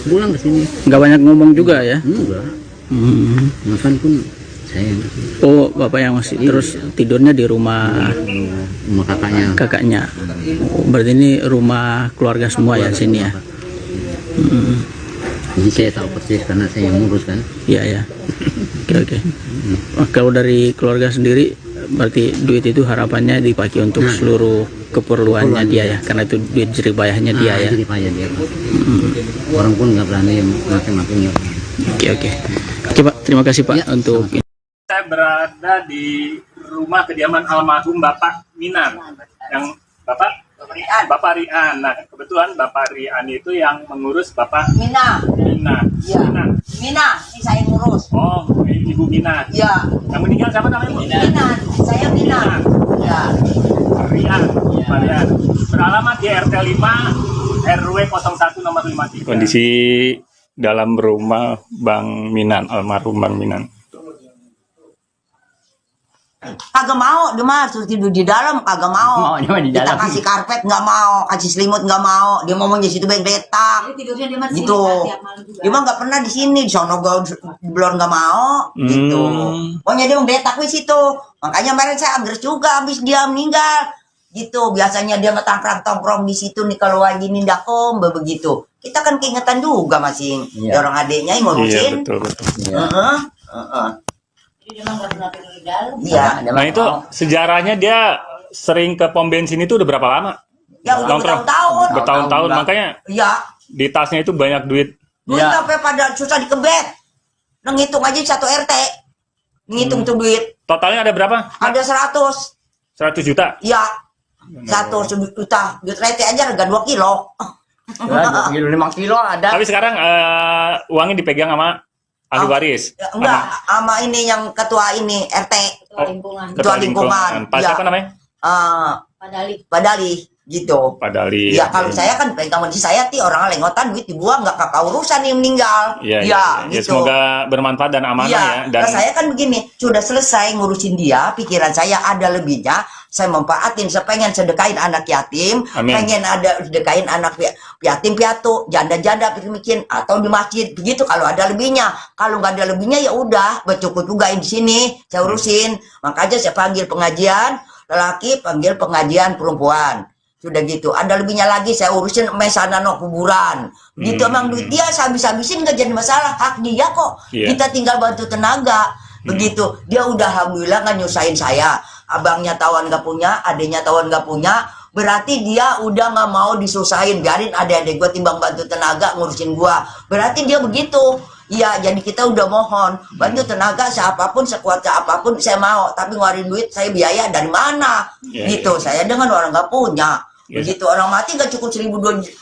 Pulang ke sini. Nggak banyak ngomong juga ya? Enggak. Makan pun saya. Oh, bapak yang masih terus tidurnya di rumah Rumah kakaknya. Oh, berarti ini rumah keluarga semua ya sini ya? Jadi saya tahu persis karena saya yang ngurus kan. Iya ya. Oke. Nah, kalau dari keluarga sendiri, berarti duit itu harapannya dipakai untuk seluruh keperluannya dia ya, karena itu duit jeripayahnya dia ya. Jeripayah dia. Orang pun nggak berani makin-makin. Oke. Oke Pak, terima kasih Pak untuk. Saya berada di rumah kediaman almarhum Bapak Minan, yang Bapak Rian. Nah, kebetulan Bapak Rian itu yang mengurus Bapak Mina. Mina. Iya. Mina. Mina, ini saya ngurus. Oh, Ibu Mina. Iya. Yang meninggal siapa namanya? Bu? Mina, saya Mina. Ya. Rian. Pak Rian. Beralamat di RT 5 RW 01 nomor 53. Kondisi dalam rumah Bang Minan, almarhum Bang Minan. Kagak mau, dia mah suruh tidur di dalam, kagak mau. Kita kasih karpet nggak mau, kasih selimut nggak mau. Dia ngomong di situ baik letak. Tidurnya di mana Gitu. Dia mah nggak pernah di sini, di sono belum nggak mau. Gitu. Pokoknya dia mendetak di situ. Makanya kemarin saya agres juga habis dia meninggal. Gitu. Biasanya dia ngetangkrang-tongkrong di situ nih kalau lagi nindakom begitu. Kita kan keingetan juga masing. Orang adiknya yang ngurusin. Iya, betul. Dia memang nggak pernah tidur di dalam. Iya. Nah, itu sejarahnya dia sering ke pom bensin itu udah berapa lama? Ya udah Nongkrong. bertahun-tahun. Bertahun-tahun, makanya Iya. di tasnya itu banyak duit. Duit sampai pada susah dikebet. Ngitung aja satu RT. Ngitung tuh duit. Totalnya ada berapa? Ada 100. 100 juta. Iya. 100 juta. Duit RT aja harga 2 kilo. 5 kilo ada. Tapi sekarang uangnya dipegang sama ahli waris. Ya, enggak, sama ini yang ketua ini RT. Ketua lingkungan. Ketua lingkungan. Pak Ya. siapa namanya? Pak Dali. Pak Dali gitu. Pak Dali. Ya kalau saya kan pegang di saya orang lengotan duit dibuang nggak kakak urusan yang meninggal. Iya, Ya, ya, gitu. semoga bermanfaat dan amanah Iya, ya. Dan nah, saya kan begini, sudah selesai ngurusin dia, pikiran saya ada lebihnya, saya memanfaatin, saya pengen sedekahin anak yatim, Amin. pengen ada sedekahin anak yatim piatu, janda-janda bikin atau di masjid, begitu kalau ada lebihnya. Kalau nggak ada lebihnya ya udah, bercukup juga di sini, saya urusin. Makanya saya panggil pengajian lelaki, panggil pengajian perempuan. Sudah gitu, ada lebihnya lagi saya urusin mesana no kuburan. Gitu emang duit dia habis-habisin nggak jadi masalah, hak dia kok. Iya. Kita tinggal bantu tenaga. Begitu, dia udah alhamdulillah nggak nyusahin saya. Abangnya tawan nggak punya, adiknya tawan nggak punya. Berarti dia udah nggak mau disusahin, biarin adik-adik gue timbang bantu tenaga ngurusin gua. Berarti dia begitu. Iya, jadi kita udah mohon bantu tenaga siapapun, sekuat apapun saya mau. Tapi ngeluarin duit saya biaya dari mana? Gitu. Saya dengan orang nggak punya. Begitu orang mati nggak cukup 1.000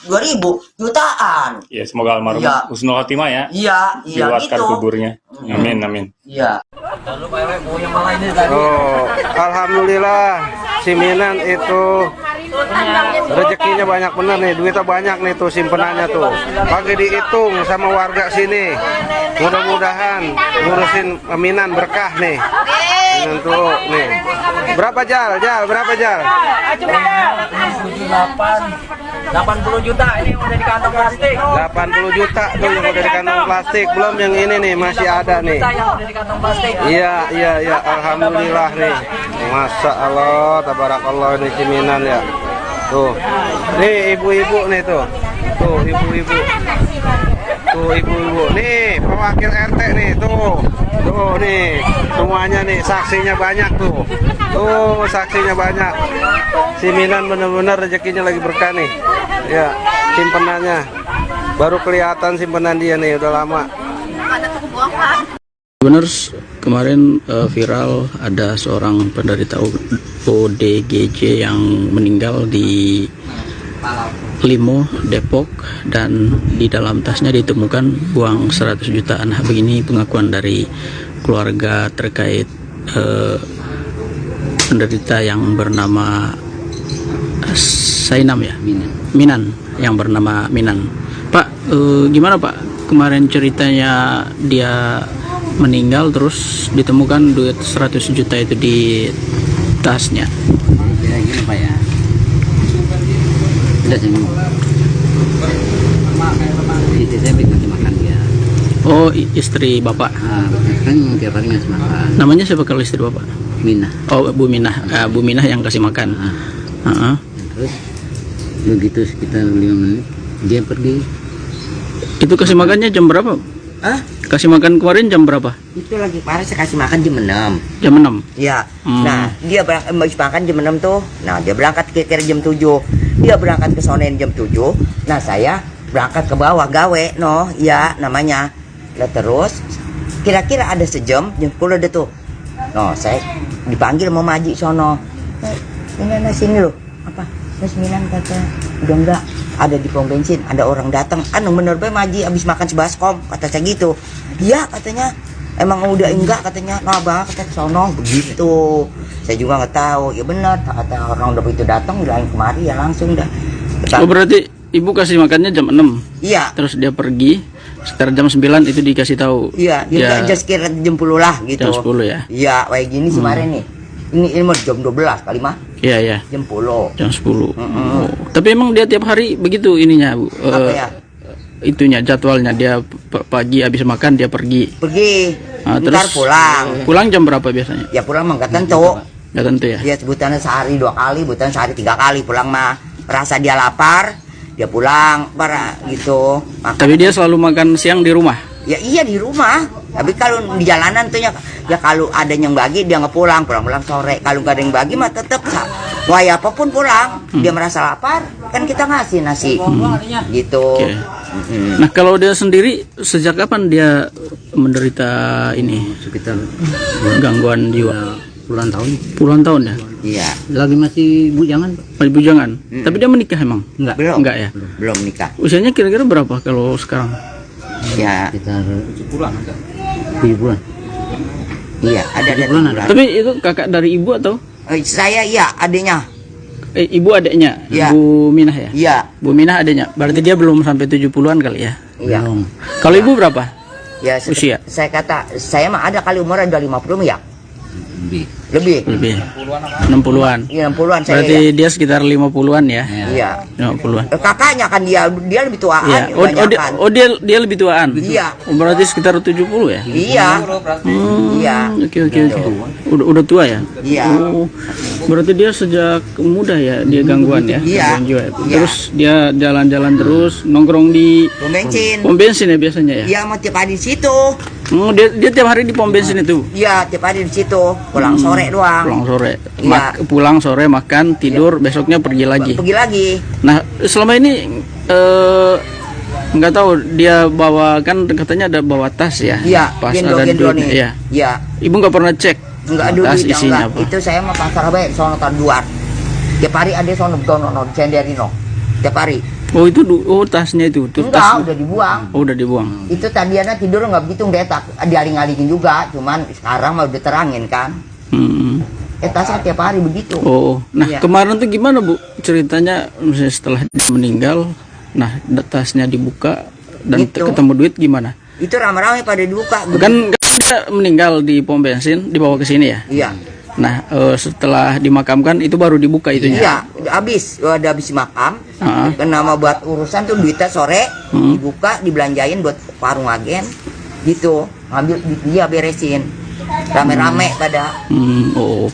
2.000 jutaan. ya semoga almarhum Iya. husnul khotimah ya. Iya, iya Diluaskan gitu. kuburnya. Amin, amin. Iya. Oh, alhamdulillah si Minan itu rezekinya banyak bener nih, duitnya banyak nih tuh simpenannya tuh. Pagi dihitung sama warga sini. Mudah-mudahan ngurusin Minan berkah nih. Minan tuh nih. Berapa Jal? Berapa Jal? 80 juta ini udah di kantong plastik. 80 juta tuh yang udah di kantong plastik. Belum yang ini nih, masih ada nih. Yang udah di kantong plastik. Iya, alhamdulillah nih. Masya Allah, tabarakallah ini Ciminan ya. Tuh, nih ibu-ibu nih tuh, ibu-ibu. Tuh ibu-ibu, nih pewakil RT nih, tuh nih semuanya nih, saksinya banyak tuh, saksinya banyak. Si Minan bener-bener rezekinya lagi berkah nih, ya simpenannya, baru kelihatan simpenan dia nih udah lama. Benar, kemarin viral ada seorang penderita ODGJ yang meninggal di Limo, Depok, dan di dalam tasnya ditemukan uang 100 jutaan. Begini pengakuan dari keluarga terkait penderita yang bernama Sainam ya? Minan, yang bernama Minan. Pak, gimana Pak kemarin ceritanya dia meninggal terus ditemukan duit 100 juta itu di tasnya? Ya gini Pak ya, udah sih istri saya kasih makan dia. Oh, istri Bapak. Kan tiap hari ngasih makan. Namanya siapa kalau istri Bapak? Minah. Oh, Bu Minah. Bu Minah yang kasih makan. Terus begitu sekitar 5 menit dia pergi. Itu kasih makannya jam berapa? Kasih makan kemarin jam berapa? Itu lagi parah, saya kasih makan jam 6. Jam 6? Ya. Nah, dia habis makan jam 6 tuh. Nah, dia berangkat kira-kira jam 7. Dia berangkat ke sonen jam 7. Nah, saya berangkat ke bawah gawe, ya namanya. Lah terus kira-kira ada sejam, jam 10 ada tuh. Saya dipanggil mau maji sono. Ini sini loh. Apa? Mas Minan kata, udah enggak, ada di pom bensin, ada orang datang. Bener be maji abis makan sebaskom, kata saya gitu. Iya katanya, emang udah enggak katanya. Nah bang kata sono begitu. Saya juga nggak tahu. Ya benar, kata orang udah begitu datang, bilang kemari ya langsung dah. Oh berarti ibu kasih makannya jam 6? Iya. Terus dia pergi, sekitar jam 9 itu dikasih tahu. Iya, dia aja sekitar jam 10 lah gitu. Jam 10 ya? Iya, kayak gini sih kemarin nih. Ini mau jam 12 kali mah. Iya, iya. Jam 10. Jam 10. Oh. Tapi emang dia tiap hari begitu ininya, Bu? Apa ya? Itunya, jadwalnya. Dia pagi habis makan dia pergi. Pergi. Nah, Ntar terus pulang. Pulang jam berapa biasanya? Ya pulang mah nggak tentu. Nggak tentu ya? Dia sebutannya sehari 2 kali, sebutan sehari 3 kali pulang mah. Rasa dia lapar, dia pulang, para gitu. Tapi dia selalu makan siang di rumah? Ya iya di rumah. Tapi kalau di jalanan tuh ya kalau ada yang bagi dia nggak pulang sore. Kalau nggak ada yang bagi mah tetap wah apapun pulang. Dia merasa lapar, kan kita ngasih nasi. Gitu. Okay. Nah kalau dia sendiri sejak kapan dia menderita ini? Sekitar gangguan jiwa? Puluhan tahun. Puluhan tahun ya? Iya. Lagi masih bujangan. Masih bujangan. Tapi dia menikah emang? Enggak. Belum. Enggak ya? Belum nikah. Usianya kira-kira berapa kalau sekarang? Ya. Sekitar 7 bulan. Iya, ada bulan ada. Tapi itu kakak dari ibu atau? Saya iya, adiknya. Ibu adiknya? Ya. Bu Minah ya? Iya. Bu Minah adiknya. Berarti dia belum sampai 70-an kali ya? Iya. Belum. Kalau ibu berapa? Ya, usia? Saya kata, saya mah ada kali umurnya udah 50 ya? Lebih. Lebih. 60-an. Iya, 60-an saya. Berarti ya. dia sekitar 50-an ya? Iya. 50-an. Kakaknya kan dia lebih tuaan. Iya. Dia lebih tuaan. Iya. Berarti sekitar 70 ya? Iya. Iya. Oke. Udah tua ya? Iya. Oh, berarti dia sejak muda ya dia gangguan ya? Iya. Gangguan jiwa ya? Iya. Terus dia jalan-jalan terus nongkrong di Pom bensin ya biasanya ya? Iya, mau tiap hari di situ. Dia tiap hari di pom bensin itu? Iya, tiap hari di situ. Pulang sore doang. Pulang sore. Iya. Pulang sore makan, tidur, besoknya pergi lagi. Pergi lagi. Nah, selama ini nggak tahu dia bawa, kan katanya ada bawa tas ya? Iya, Pas gendong ada duit. nih. Iya. Iya. Ibu nggak pernah cek Enggak ada tas duit, isinya enggak. apa? Itu saya mah pasar bae sono luar. Tiap hari ada sono senderino. Tiap hari. Oh itu tasnya itu? Enggak, udah dibuang. Oh udah dibuang. Itu tadinya tidur nggak begitu detak, dialing-alingin juga, cuman sekarang mah udah terangin kan. Tasnya tiap hari begitu. Oh, nah iya. Kemarin tuh gimana Bu ceritanya, misalnya setelah dia meninggal, nah tasnya dibuka dan Itu. ketemu duit gimana? Itu rame-rame pada dibuka. Kan dia meninggal di pom bensin, dibawa ke sini ya? Iya. Nah setelah dimakamkan itu baru dibuka itunya? Iya, udah habis makam. Kan nama buat urusan tuh duitnya sore dibuka, dibelanjain buat warung agen, gitu. Ngambil dia beresin, rame-rame pada. Oh.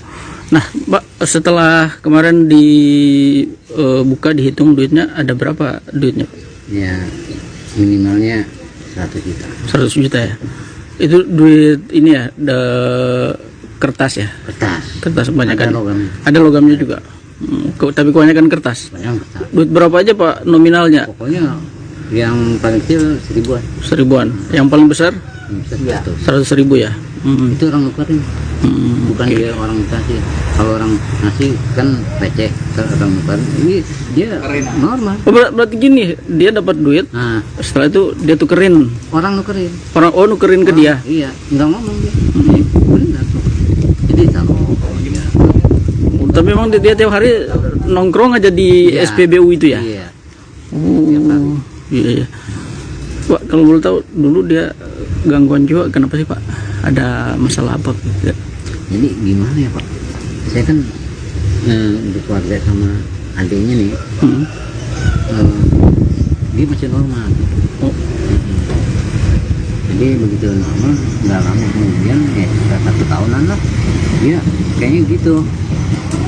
Nah, Mbak, setelah kemarin dibuka dihitung duitnya ada berapa duitnya? Ya minimalnya 100 juta. 100 juta ya. Itu duit ini ya, kertas ya. Kertas kebanyakan. Ada logamnya. Ada logamnya juga. Tapi kebanyakan kertas. Banyak kertas. Duit berapa aja Pak nominalnya? Pokoknya yang paling kecil 1000-an. 1000-an. Yang paling besar Iya. 100.000 ya. Itu orang nukerin. Bukan oke. dia orang kasih. Kalau orang ngasih kan receh, kalau orang nukerin ini dia normal. Oh, berarti gini, dia dapat duit, Nah, setelah itu dia tukerin. orang nukerin. Nukerin ke dia. Iya, nggak ngomong dia. Benar. Jadi kalau dia Tapi memang dia tiap hari nongkrong aja di Iya. SPBU itu ya. Iya. Oh, iya, iya. Pak, kalau boleh tahu dulu dia gangguan jiwa kenapa sih Pak? Ada masalah apa? Jadi gimana ya Pak? Saya kan berkeluarga sama adiknya nih. Dia masih normal. Oh. Jadi begitu normal, nggak lama kemudian 1 tahunan lah. Dia kayaknya gitu.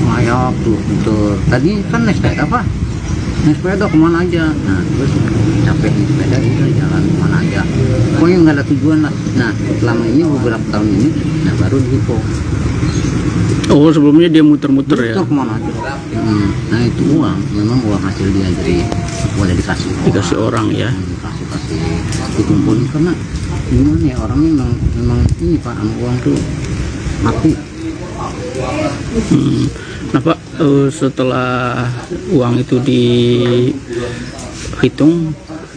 Ngayak tuh untuk tadi kan naik sepeda apa? Naik sepeda kemana aja. Nah terus capek naik sepeda itu jalan kemana aja. Pokoknya nggak ada tujuan lah. Nah selama ini beberapa tahun ini, nah baru dihipo. Oh, sebelumnya dia muter-muter ya. Itu kemana aja. Nah itu uang, memang uang hasil dia dari boleh dikasih orang. Dikasih orang ya. Kasih dikumpulin karena gimana ya orangnya memang ini Pak, sama uang tuh mati. Nah Pak, setelah uang itu dihitung,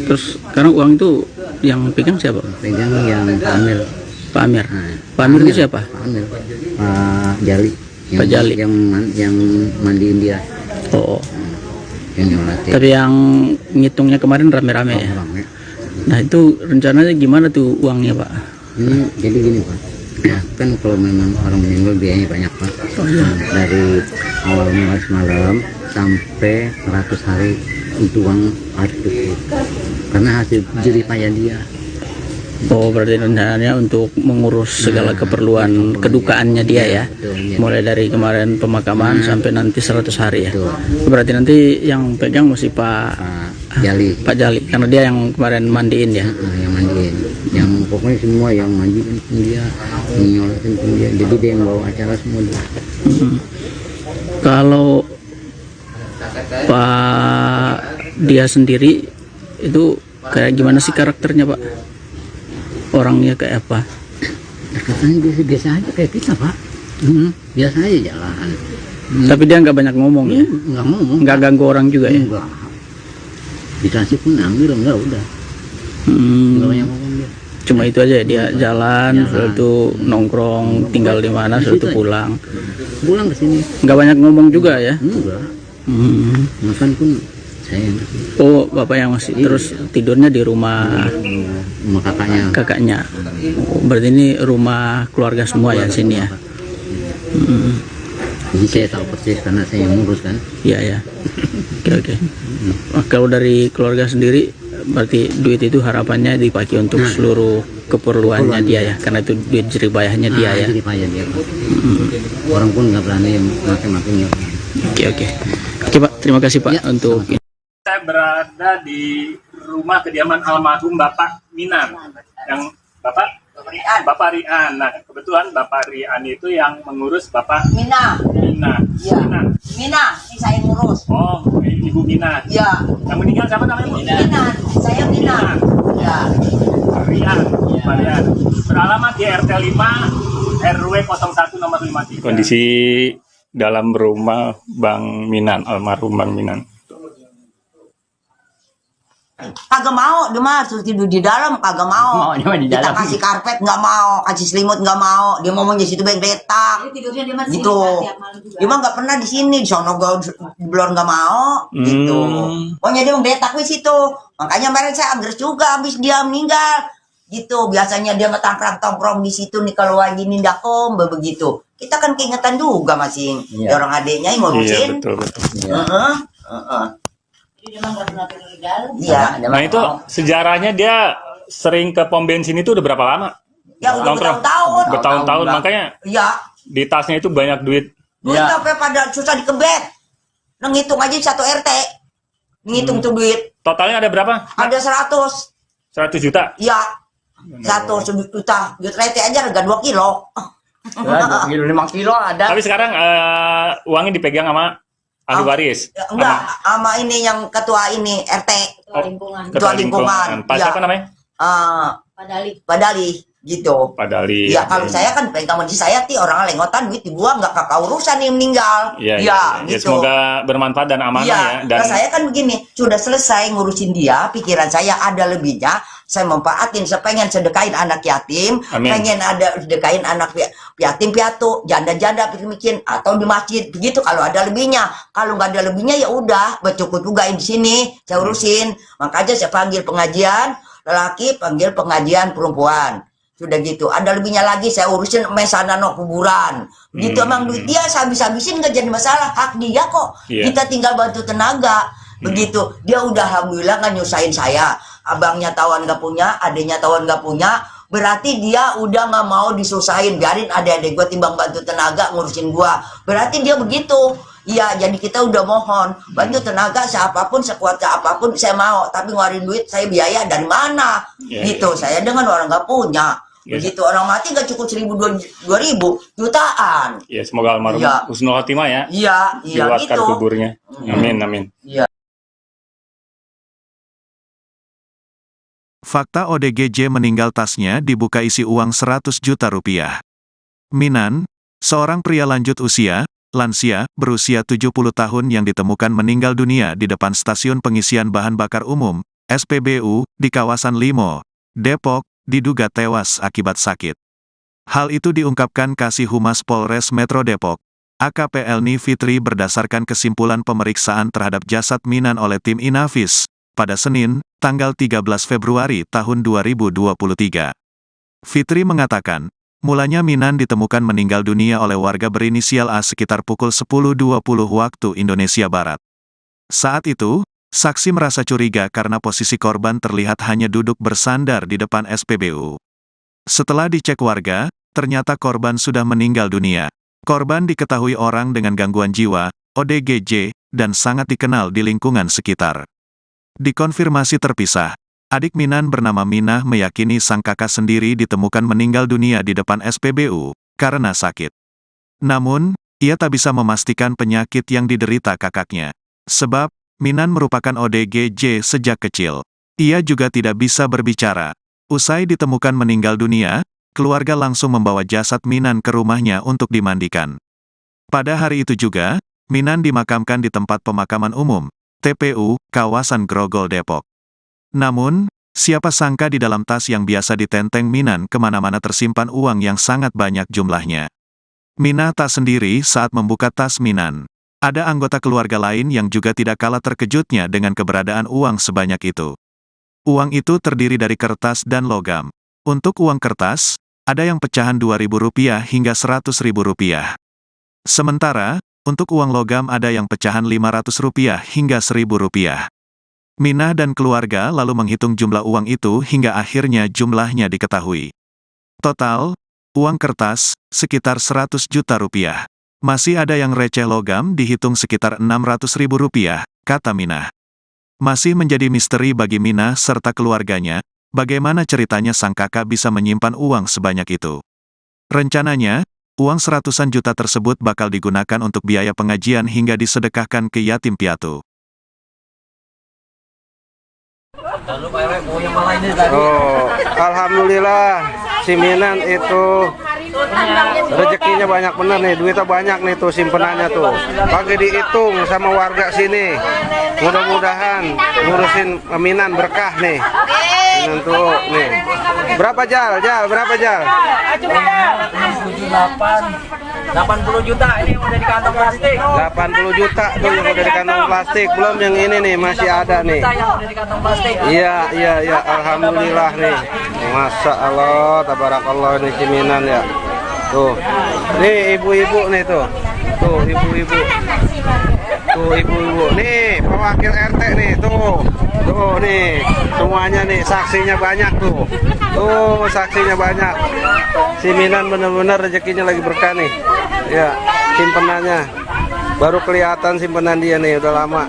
terus sekarang uang itu yang pegang siapa? Pegang yang Pak Amir. Pak Amir. Nah, Pak Amir itu siapa? Pak Amir. Pak Jali. Pak Jali. Yang mandiin dia. Oh. Yang nyolatnya. Tapi yang ngitungnya kemarin rame-rame ya. Orangnya. Nah itu rencananya gimana tuh uangnya Pak? Ini jadi gini Pak. Kan kalau memang orang meninggal biayanya banyak Pak. Dari awal mulai semalam sampai 100 hari untuk uang harus cukup. Karena hasil jerih payah dia. Oh, berarti rencananya untuk mengurus segala keperluan kedukaannya dia ya. Betul, iya. Mulai dari kemarin pemakaman sampai nanti 100 hari ya. Betul. Berarti nanti yang pegang mesti Pak Pak Jali. Pak Jali karena dia yang kemarin mandiin ya. Yang mandiin, yang pokoknya semua yang mandiin pun dia, nyolatin pun dia, jadi dia yang bawa acara semua dia. Kalau Pak dia sendiri itu kayak gimana sih karakternya Pak? Orangnya kayak apa? Katanya biasa aja kayak kita Pak. Biasa aja jalan. Tapi dia nggak banyak ngomong ya? Nggak ngomong. Nggak ganggu orang juga ya? Enggak. Dikasih pun ambil enggak udah. Nggak banyak ngomong dia. Cuma itu aja dia jalan, setelah itu nongkrong, tinggal di mana, setelah itu pulang. Pulang ke sini. Nggak banyak ngomong juga ya? Enggak. Makan pun saya yang kasih. Oh, bapak yang masih terus tidurnya di rumah Sama kakaknya. kakaknya. Oh, berarti ini rumah keluarga semua ya sini ya? Jadi saya tahu persis karena saya yang ngurus kan. Iya ya. Oke. Nah, kalau dari keluarga sendiri, berarti duit itu harapannya dipakai untuk seluruh keperluannya dia ya, karena itu duit jeripayahnya dia ya. Jadi payah dia Pak. Orang pun nggak berani yang makin-makin ya. Oke. Oke Pak, terima kasih Pak Ya, untuk Saya berada di rumah kediaman almarhum Bapak Minan, yang Bapak Rian. Nah, kebetulan Bapak Rian itu yang mengurus Bapak Mina, Mina. Iya. Mina. Mina, ini saya ngurus. Oh, Ibu Mina. Ya, Yang meninggal siapa namanya? Bu? Mina, saya Mina. Ya, Rian. Pak Rian. Beralamat di RT 5 RW 01 nomor 53. Kondisi dalam rumah Bang Minan, almarhum Bang Minan. kagak mau, dia mah suruh tidur di dalam, kagak mau. Maunya di Kita dalam. kasih karpet nggak mau, kasih selimut nggak mau. Dia ngomong di situ baik betak. Tidurnya dia masih Gitu. Dia mah nggak pernah di sini, di sono di belum nggak mau. Gitu. Pokoknya dia betak di situ. Makanya kemarin saya agres juga habis dia meninggal. Gitu. Biasanya dia ngetangkrang-tongkrong di situ nih kalau lagi nindakom begitu. Kita kan keingetan juga masing. Iya. Orang adiknya yang Iya, ngurusin. betul. Dia memang nggak pernah tidur di dalam. Iya. Nah, itu sejarahnya dia sering ke pom bensin itu udah berapa lama? Ya udah Nongkrong. bertahun-tahun. Bertahun-tahun, makanya Iya. di tasnya itu banyak duit. Duit sampai pada susah dikebet. Nah, ngitung aja satu RT. Ngitung tuh duit. Totalnya ada berapa? Ada 100. 100 juta. Ya, 1 juta rete aja harga 2 kilo. 2 kilo, 5 kilo ada. Tapi sekarang uangnya dipegang sama ahli waris. Enggak, sama ini yang ketua ini RT. Ketua lingkungan. Ketua lingkungan. Pak Ya. siapa namanya? Pak Dali gitu. Pak Dali. Ya kalau saya kan pegang di saya orang lengotan duit dibuang nggak kakak urusan yang meninggal. Iya, Ya, ya, gitu. semoga bermanfaat dan amanah ya. Dan Nah, saya kan begini, sudah selesai ngurusin dia, pikiran saya ada lebihnya, saya manfaatin, saya pengen sedekahin anak yatim, Amin. pengen ada sedekahin anak yatim piatu, janda-janda bikin atau di masjid, begitu kalau ada lebihnya. Kalau nggak ada lebihnya ya udah, bercukup juga di sini, saya urusin. Makanya saya panggil pengajian lelaki, panggil pengajian perempuan. Sudah gitu, ada lebihnya lagi saya urusin mesana no kuburan. Gitu emang duit dia saya habis-habisin nggak jadi masalah, hak dia kok. Iya. Kita tinggal bantu tenaga. Begitu, dia udah alhamdulillah nggak nyusahin saya. Abangnya tawan nggak punya, adiknya tawan nggak punya, berarti dia udah nggak mau disusahin. Biarin adik-adik gue timbang bantu tenaga ngurusin gua. Berarti dia begitu. Iya, jadi kita udah mohon bantu tenaga siapapun, sekuat apapun saya mau. Tapi ngeluarin duit saya biaya dari mana? Iya, Gitu, saya dengan orang nggak punya. Iya. Begitu orang mati nggak cukup 1.000 2.000 jutaan. ya semoga almarhum Iya. husnul khotimah ya. Iya, iya Diluaskan gitu. kuburnya. Amin, amin. Fakta ODGJ meninggal tasnya dibuka isi uang 100 juta rupiah. Minan, seorang pria lanjut usia, lansia, berusia 70 tahun yang ditemukan meninggal dunia di depan stasiun pengisian bahan bakar umum, SPBU, di kawasan Limo, Depok, diduga tewas akibat sakit. Hal itu diungkapkan Kasih Humas Polres Metro Depok, AKP Elni Fitri berdasarkan kesimpulan pemeriksaan terhadap jasad Minan oleh tim Inafis, pada Senin, tanggal 13 Februari tahun 2023. Fitri mengatakan, mulanya Minan ditemukan meninggal dunia oleh warga berinisial A sekitar pukul 10.20 waktu Indonesia Barat. Saat itu, saksi merasa curiga karena posisi korban terlihat hanya duduk bersandar di depan SPBU. Setelah dicek warga, ternyata korban sudah meninggal dunia. Korban diketahui orang dengan gangguan jiwa, ODGJ, dan sangat dikenal di lingkungan sekitar. Dikonfirmasi terpisah, adik Minan bernama Minah meyakini sang kakak sendiri ditemukan meninggal dunia di depan SPBU, karena sakit. Namun, ia tak bisa memastikan penyakit yang diderita kakaknya. Sebab, Minan merupakan ODGJ sejak kecil. Ia juga tidak bisa berbicara. Usai ditemukan meninggal dunia, keluarga langsung membawa jasad Minan ke rumahnya untuk dimandikan. Pada hari itu juga, Minan dimakamkan di tempat pemakaman umum, TPU, kawasan Grogol Depok. Namun, siapa sangka di dalam tas yang biasa ditenteng Minan kemana-mana tersimpan uang yang sangat banyak jumlahnya. Minah tak sendiri saat membuka tas Minan. Ada anggota keluarga lain yang juga tidak kalah terkejutnya dengan keberadaan uang sebanyak itu. Uang itu terdiri dari kertas dan logam. Untuk uang kertas, ada yang pecahan Rp2.000 hingga Rp100.000. Sementara, untuk uang logam ada yang pecahan Rp500 hingga Rp1.000. Minah dan keluarga lalu menghitung jumlah uang itu hingga akhirnya jumlahnya diketahui. Total, uang kertas, sekitar Rp100 juta. Masih ada yang receh logam dihitung sekitar Rp600.000, kata Minah. Masih menjadi misteri bagi Minah serta keluarganya, bagaimana ceritanya sang kakak bisa menyimpan uang sebanyak itu. Rencananya, uang seratusan juta tersebut bakal digunakan untuk biaya pengajian hingga disedekahkan ke yatim piatu. Oh, alhamdulillah si Minan itu rezekinya banyak bener nih, duitnya banyak nih tuh simpenannya tuh. Pagi dihitung sama warga sini. Mudah-mudahan ngurusin Minan berkah nih. Minan tuh nih. Berapa Jal? Berapa Jal? 80 juta ini udah di kantong plastik. 80 juta tuh yang udah di kantong plastik. Belum yang ini nih, masih ada nih. Yang udah di kantong plastik. Iya, alhamdulillah nih. Masya Allah, tabarakallah ini Ciminan ya. Tuh, nih ibu-ibu nih tuh. Tuh ibu-ibu. Tuh ibu-ibu. Nih pewakil RT nih tuh. Tuh nih, semuanya nih saksinya banyak tuh. Tuh saksinya banyak. Ciminan bener-bener rezekinya lagi berkah nih. Ya, simpenannya. Baru kelihatan simpenan dia nih, udah lama.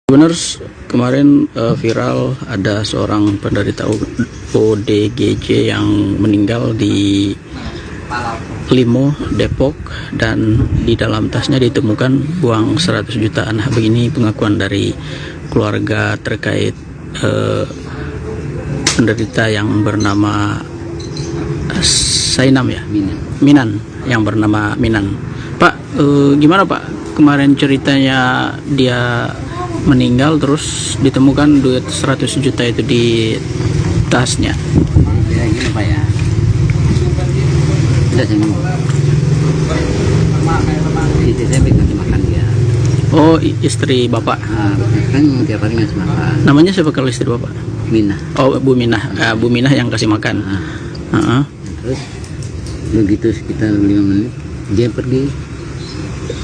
Benar, kemarin viral ada seorang penderita ODGJ yang meninggal di Limo, Depok, dan di dalam tasnya ditemukan uang 100 jutaan. Nah, begini pengakuan dari keluarga terkait penderita yang bernama Sainam ya? Minan, yang bernama Minan. Pak, gimana Pak kemarin ceritanya dia meninggal terus ditemukan duit 100 juta itu di tasnya? Ya gini Pak ya, udah saya ngomong istri saya kasih makan dia. Oh, istri Bapak. Kan tiap hari ngasih makan. Namanya siapa kalau istri Bapak? Minah. Oh, Bu Minah. Bu Minah yang kasih makan. Terus begitu sekitar 5 menit dia pergi.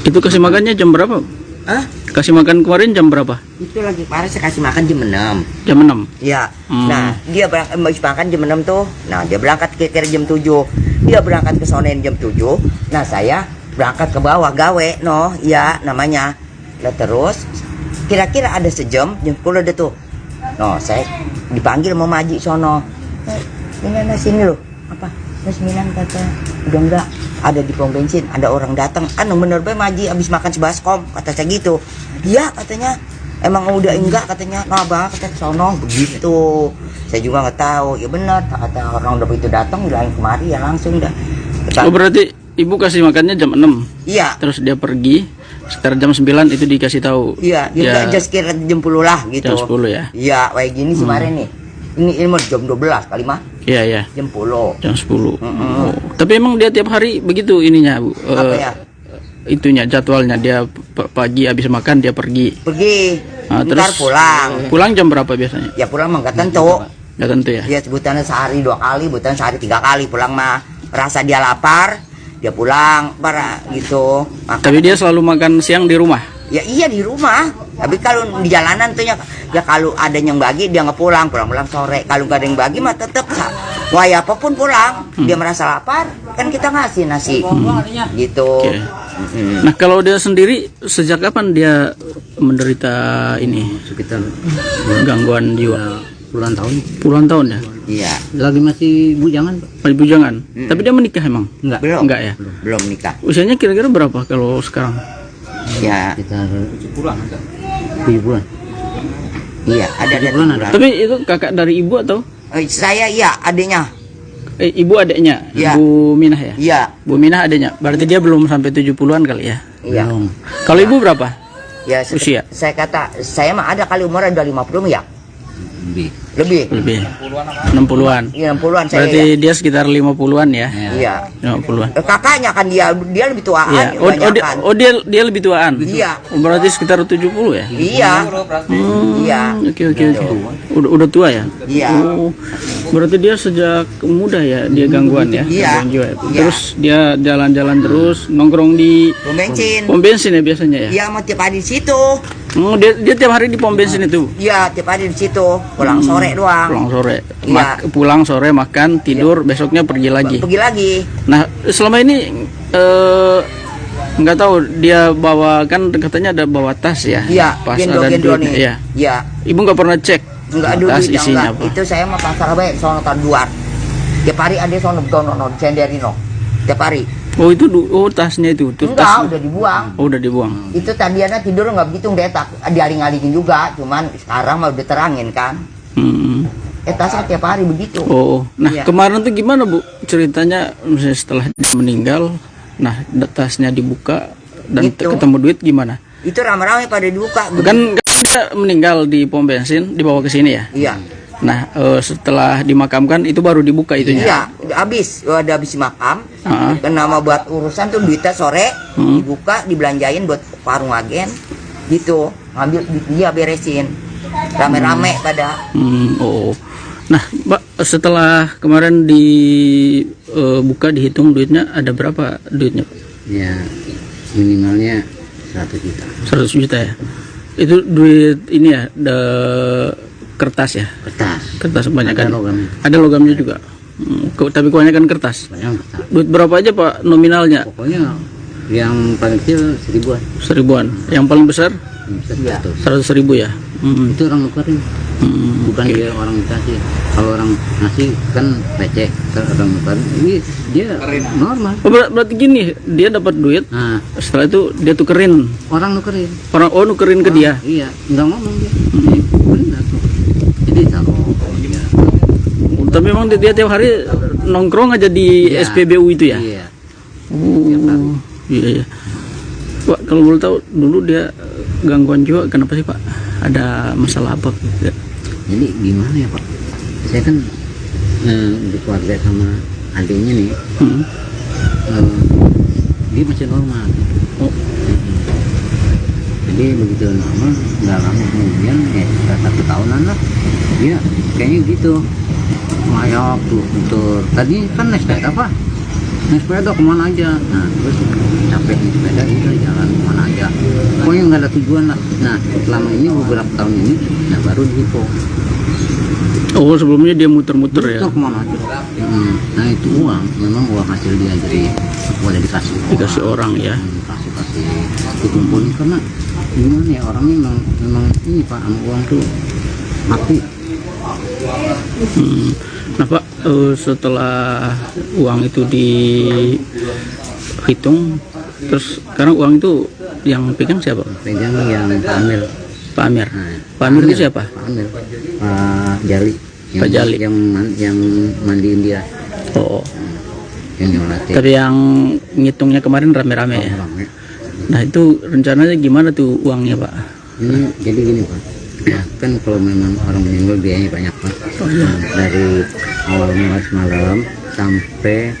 Itu kasih makannya jam berapa? Hah? Kasih makan kemarin jam berapa? Itu lagi parah, saya kasih makan jam 6. Jam 6. Ya, nah dia habis makan jam 6 tuh. Nah dia berangkat kira-kira jam 7. Dia berangkat ke sonen jam 7. Nah saya berangkat ke bawah gawe, no, ya namanya. Lah terus kira-kira ada sejam, jam 10 ada tuh. No, saya dipanggil mau maji sono. Minan sini loh. Apa? Mas Minan kata, udah enggak, ada di pom bensin, ada orang datang. Anu bener be maji abis makan sebaskom, kata saya gitu. Iya katanya. Emang udah enggak katanya, nah bang kata sono begitu. Saya juga nggak tahu, ya benar kata orang udah begitu datang bilang kemari ya langsung dah. Oh berarti ibu kasih makannya jam 6. Iya. Terus dia pergi sekitar jam 9 itu dikasih tahu. Iya, ya, dia sekitar jam 10 lah gitu. Jam 10 ya. Iya, kayak gini kemarin nih. Ini mau jam 12 kali mah. Iya ya. Jam 10. Jam 10. Oh. Tapi emang dia tiap hari begitu ininya Bu. Apa ya? Itunya jadwalnya dia pagi habis makan dia pergi. Nah, Ntar terus pulang. Pulang jam berapa biasanya? Ya pulang mah nggak tentu. Nggak tentu ya. Dia sebutannya sehari 2 kali, sebutan sehari 3 kali pulang mah. Rasa dia lapar, dia pulang para gitu. Tapi dia selalu makan siang di rumah. Ya iya di rumah. Tapi kalau di jalanan tuh ya kalau ada yang bagi dia nggak pulang sore. Kalau nggak ada yang bagi mah tetap wah apapun pulang. Dia merasa lapar kan kita ngasih nasi gitu. Okay. Nah kalau dia sendiri sejak kapan dia menderita ini Sekitar gangguan jiwa? puluhan tahun ya? Iya. Lagi masih bujangan Pak. Masih bujangan. Tapi dia menikah emang? Enggak. Enggak ya? Belum nikah. Usianya kira-kira berapa kalau sekarang? Ya Sekitar 7 bulan. iya ada bulan ada. Tapi itu kakak dari ibu atau? Saya iya adiknya. Ibu adiknya? Ya. Bu Minah ya? Iya. Bu Minah adiknya. Berarti dia belum sampai 70-an kali ya? Iya. Belum. Kalau ibu berapa? Ya Usia? saya kata saya mah ada kali umurnya udah 50 ya. Lebih. Lebih. 60-an. Iya 60-an saya. Berarti Ya. dia sekitar 50-an ya? Iya. 50-an. Kakaknya kan dia lebih tuaan. Iya. Dia lebih tuaan. Iya. Oh, berarti sekitar 70 ya? Iya. Iya. Oke. Udah tua ya? Iya. Oh, berarti dia sejak muda ya dia gangguan ya? Iya. Gangguan jiwa ya? Iya. Terus dia jalan-jalan terus nongkrong di Pom bensin. pom bensin ya biasanya ya? Iya mau tiap hari di situ. Oh, dia tiap hari di pom bensin itu? Iya tiap hari di situ. Pulang sore doang. Pulang sore. Iya. Pulang sore makan tidur besoknya pergi lagi. Pergi lagi. Nah selama ini nggak tahu dia bawa kan katanya ada bawa tas ya? Iya. Pas Gendong ada duitnya. nih. Iya. Iya. Ibu nggak pernah cek Enggak ada tas duitnya, isinya enggak. apa? Itu saya mah pasar baik sono tan luar. Tiap hari ada sono dono senderino. Tiap hari. Oh itu tasnya itu? Enggak, udah dibuang. Oh udah dibuang. Itu tadinya tidur nggak begitu ngetak, dialing-alingin juga, cuman sekarang mah udah terangin kan. Tasnya tiap hari begitu. Oh, nah Iya. kemarin tuh gimana Bu ceritanya misalnya setelah dia meninggal, nah tasnya dibuka dan Itu. ketemu duit gimana? Itu rame-rame pada dibuka. Kan dia meninggal di pom bensin, dibawa ke sini ya? Iya. Nah setelah dimakamkan itu baru dibuka itunya? Iya, udah habis makam. Ah. Dan nama buat urusan tuh duitnya sore dibuka, dibelanjain buat warung agen. Gitu, ngambil dia beresin. Rame-rame pada. Oh. Nah, Mbak, setelah kemarin dibuka dihitung duitnya ada berapa duitnya? Pak? Ya minimalnya 100 juta. 100 juta ya. Itu duit ini ya, kertas ya. Kertas kebanyakan. Ada logamnya. Ada logamnya juga. Tapi kebanyakan kertas. Banyak kertas. Duit berapa aja Pak nominalnya? Pokoknya yang paling kecil 1000-an. 1000-an. Yang paling besar? Iya. 100.000 ya. Itu orang nukerin, bukan oke. dia orang dikasih. Kalau orang ngasih kan receh, kalau orang nukerin ini dia normal. Oh, berarti gini, dia dapat duit, Nah, setelah itu dia tukerin. orang nukerin. Nukerin ke dia. Iya, nggak ngomong dia. Benar tuh. Jadi taruh dia. Tapi memang dia tiap hari nongkrong aja di Iya. SPBU itu ya. Iya. Oh, iya. Pak, kalau boleh tahu dulu dia gangguan jiwa kenapa sih Pak? Ada masalah apa? Jadi gimana ya Pak? Saya kan di keluarga sama adiknya nih, dia masih normal. Oh. Jadi begitu normal, nggak lama kemudian sekitar 1 tahunan lah, dia kayaknya gitu. Mayok tuh, motor. Tadi kan naik sepeda apa? Naik sepeda kemana aja. Nah terus capek naik sepeda itu jalan kemana aja. Pokoknya nggak ada tujuan lah. Nah selama ini beberapa tahun ini, nah baru dihipo. Oh, sebelumnya dia muter-muter ya. Itu kemana aja. Nah itu uang, memang uang hasil dia jadi boleh dikasih. Dikasih orang ya. Kasih dikumpulin karena gimana ya orangnya memang ini Pak, sama uang tuh mati. Nah Pak, setelah uang itu dihitung, terus sekarang uang itu yang pegang siapa? Pegang yang Pak Amir. Pak Amir. Nah, Pak Amir itu siapa? Pak Amir. Pak Jali. Pak Jali. Yang mandiin dia. Oh. Yang nyolatin. Tapi yang ngitungnya kemarin rame-rame ya. Rame. Nah itu rencananya gimana tuh uangnya Pak? Ini jadi gini Pak. Kan kalau memang orang meninggal biayanya banyak Pak. Dari awal mulai malam sampai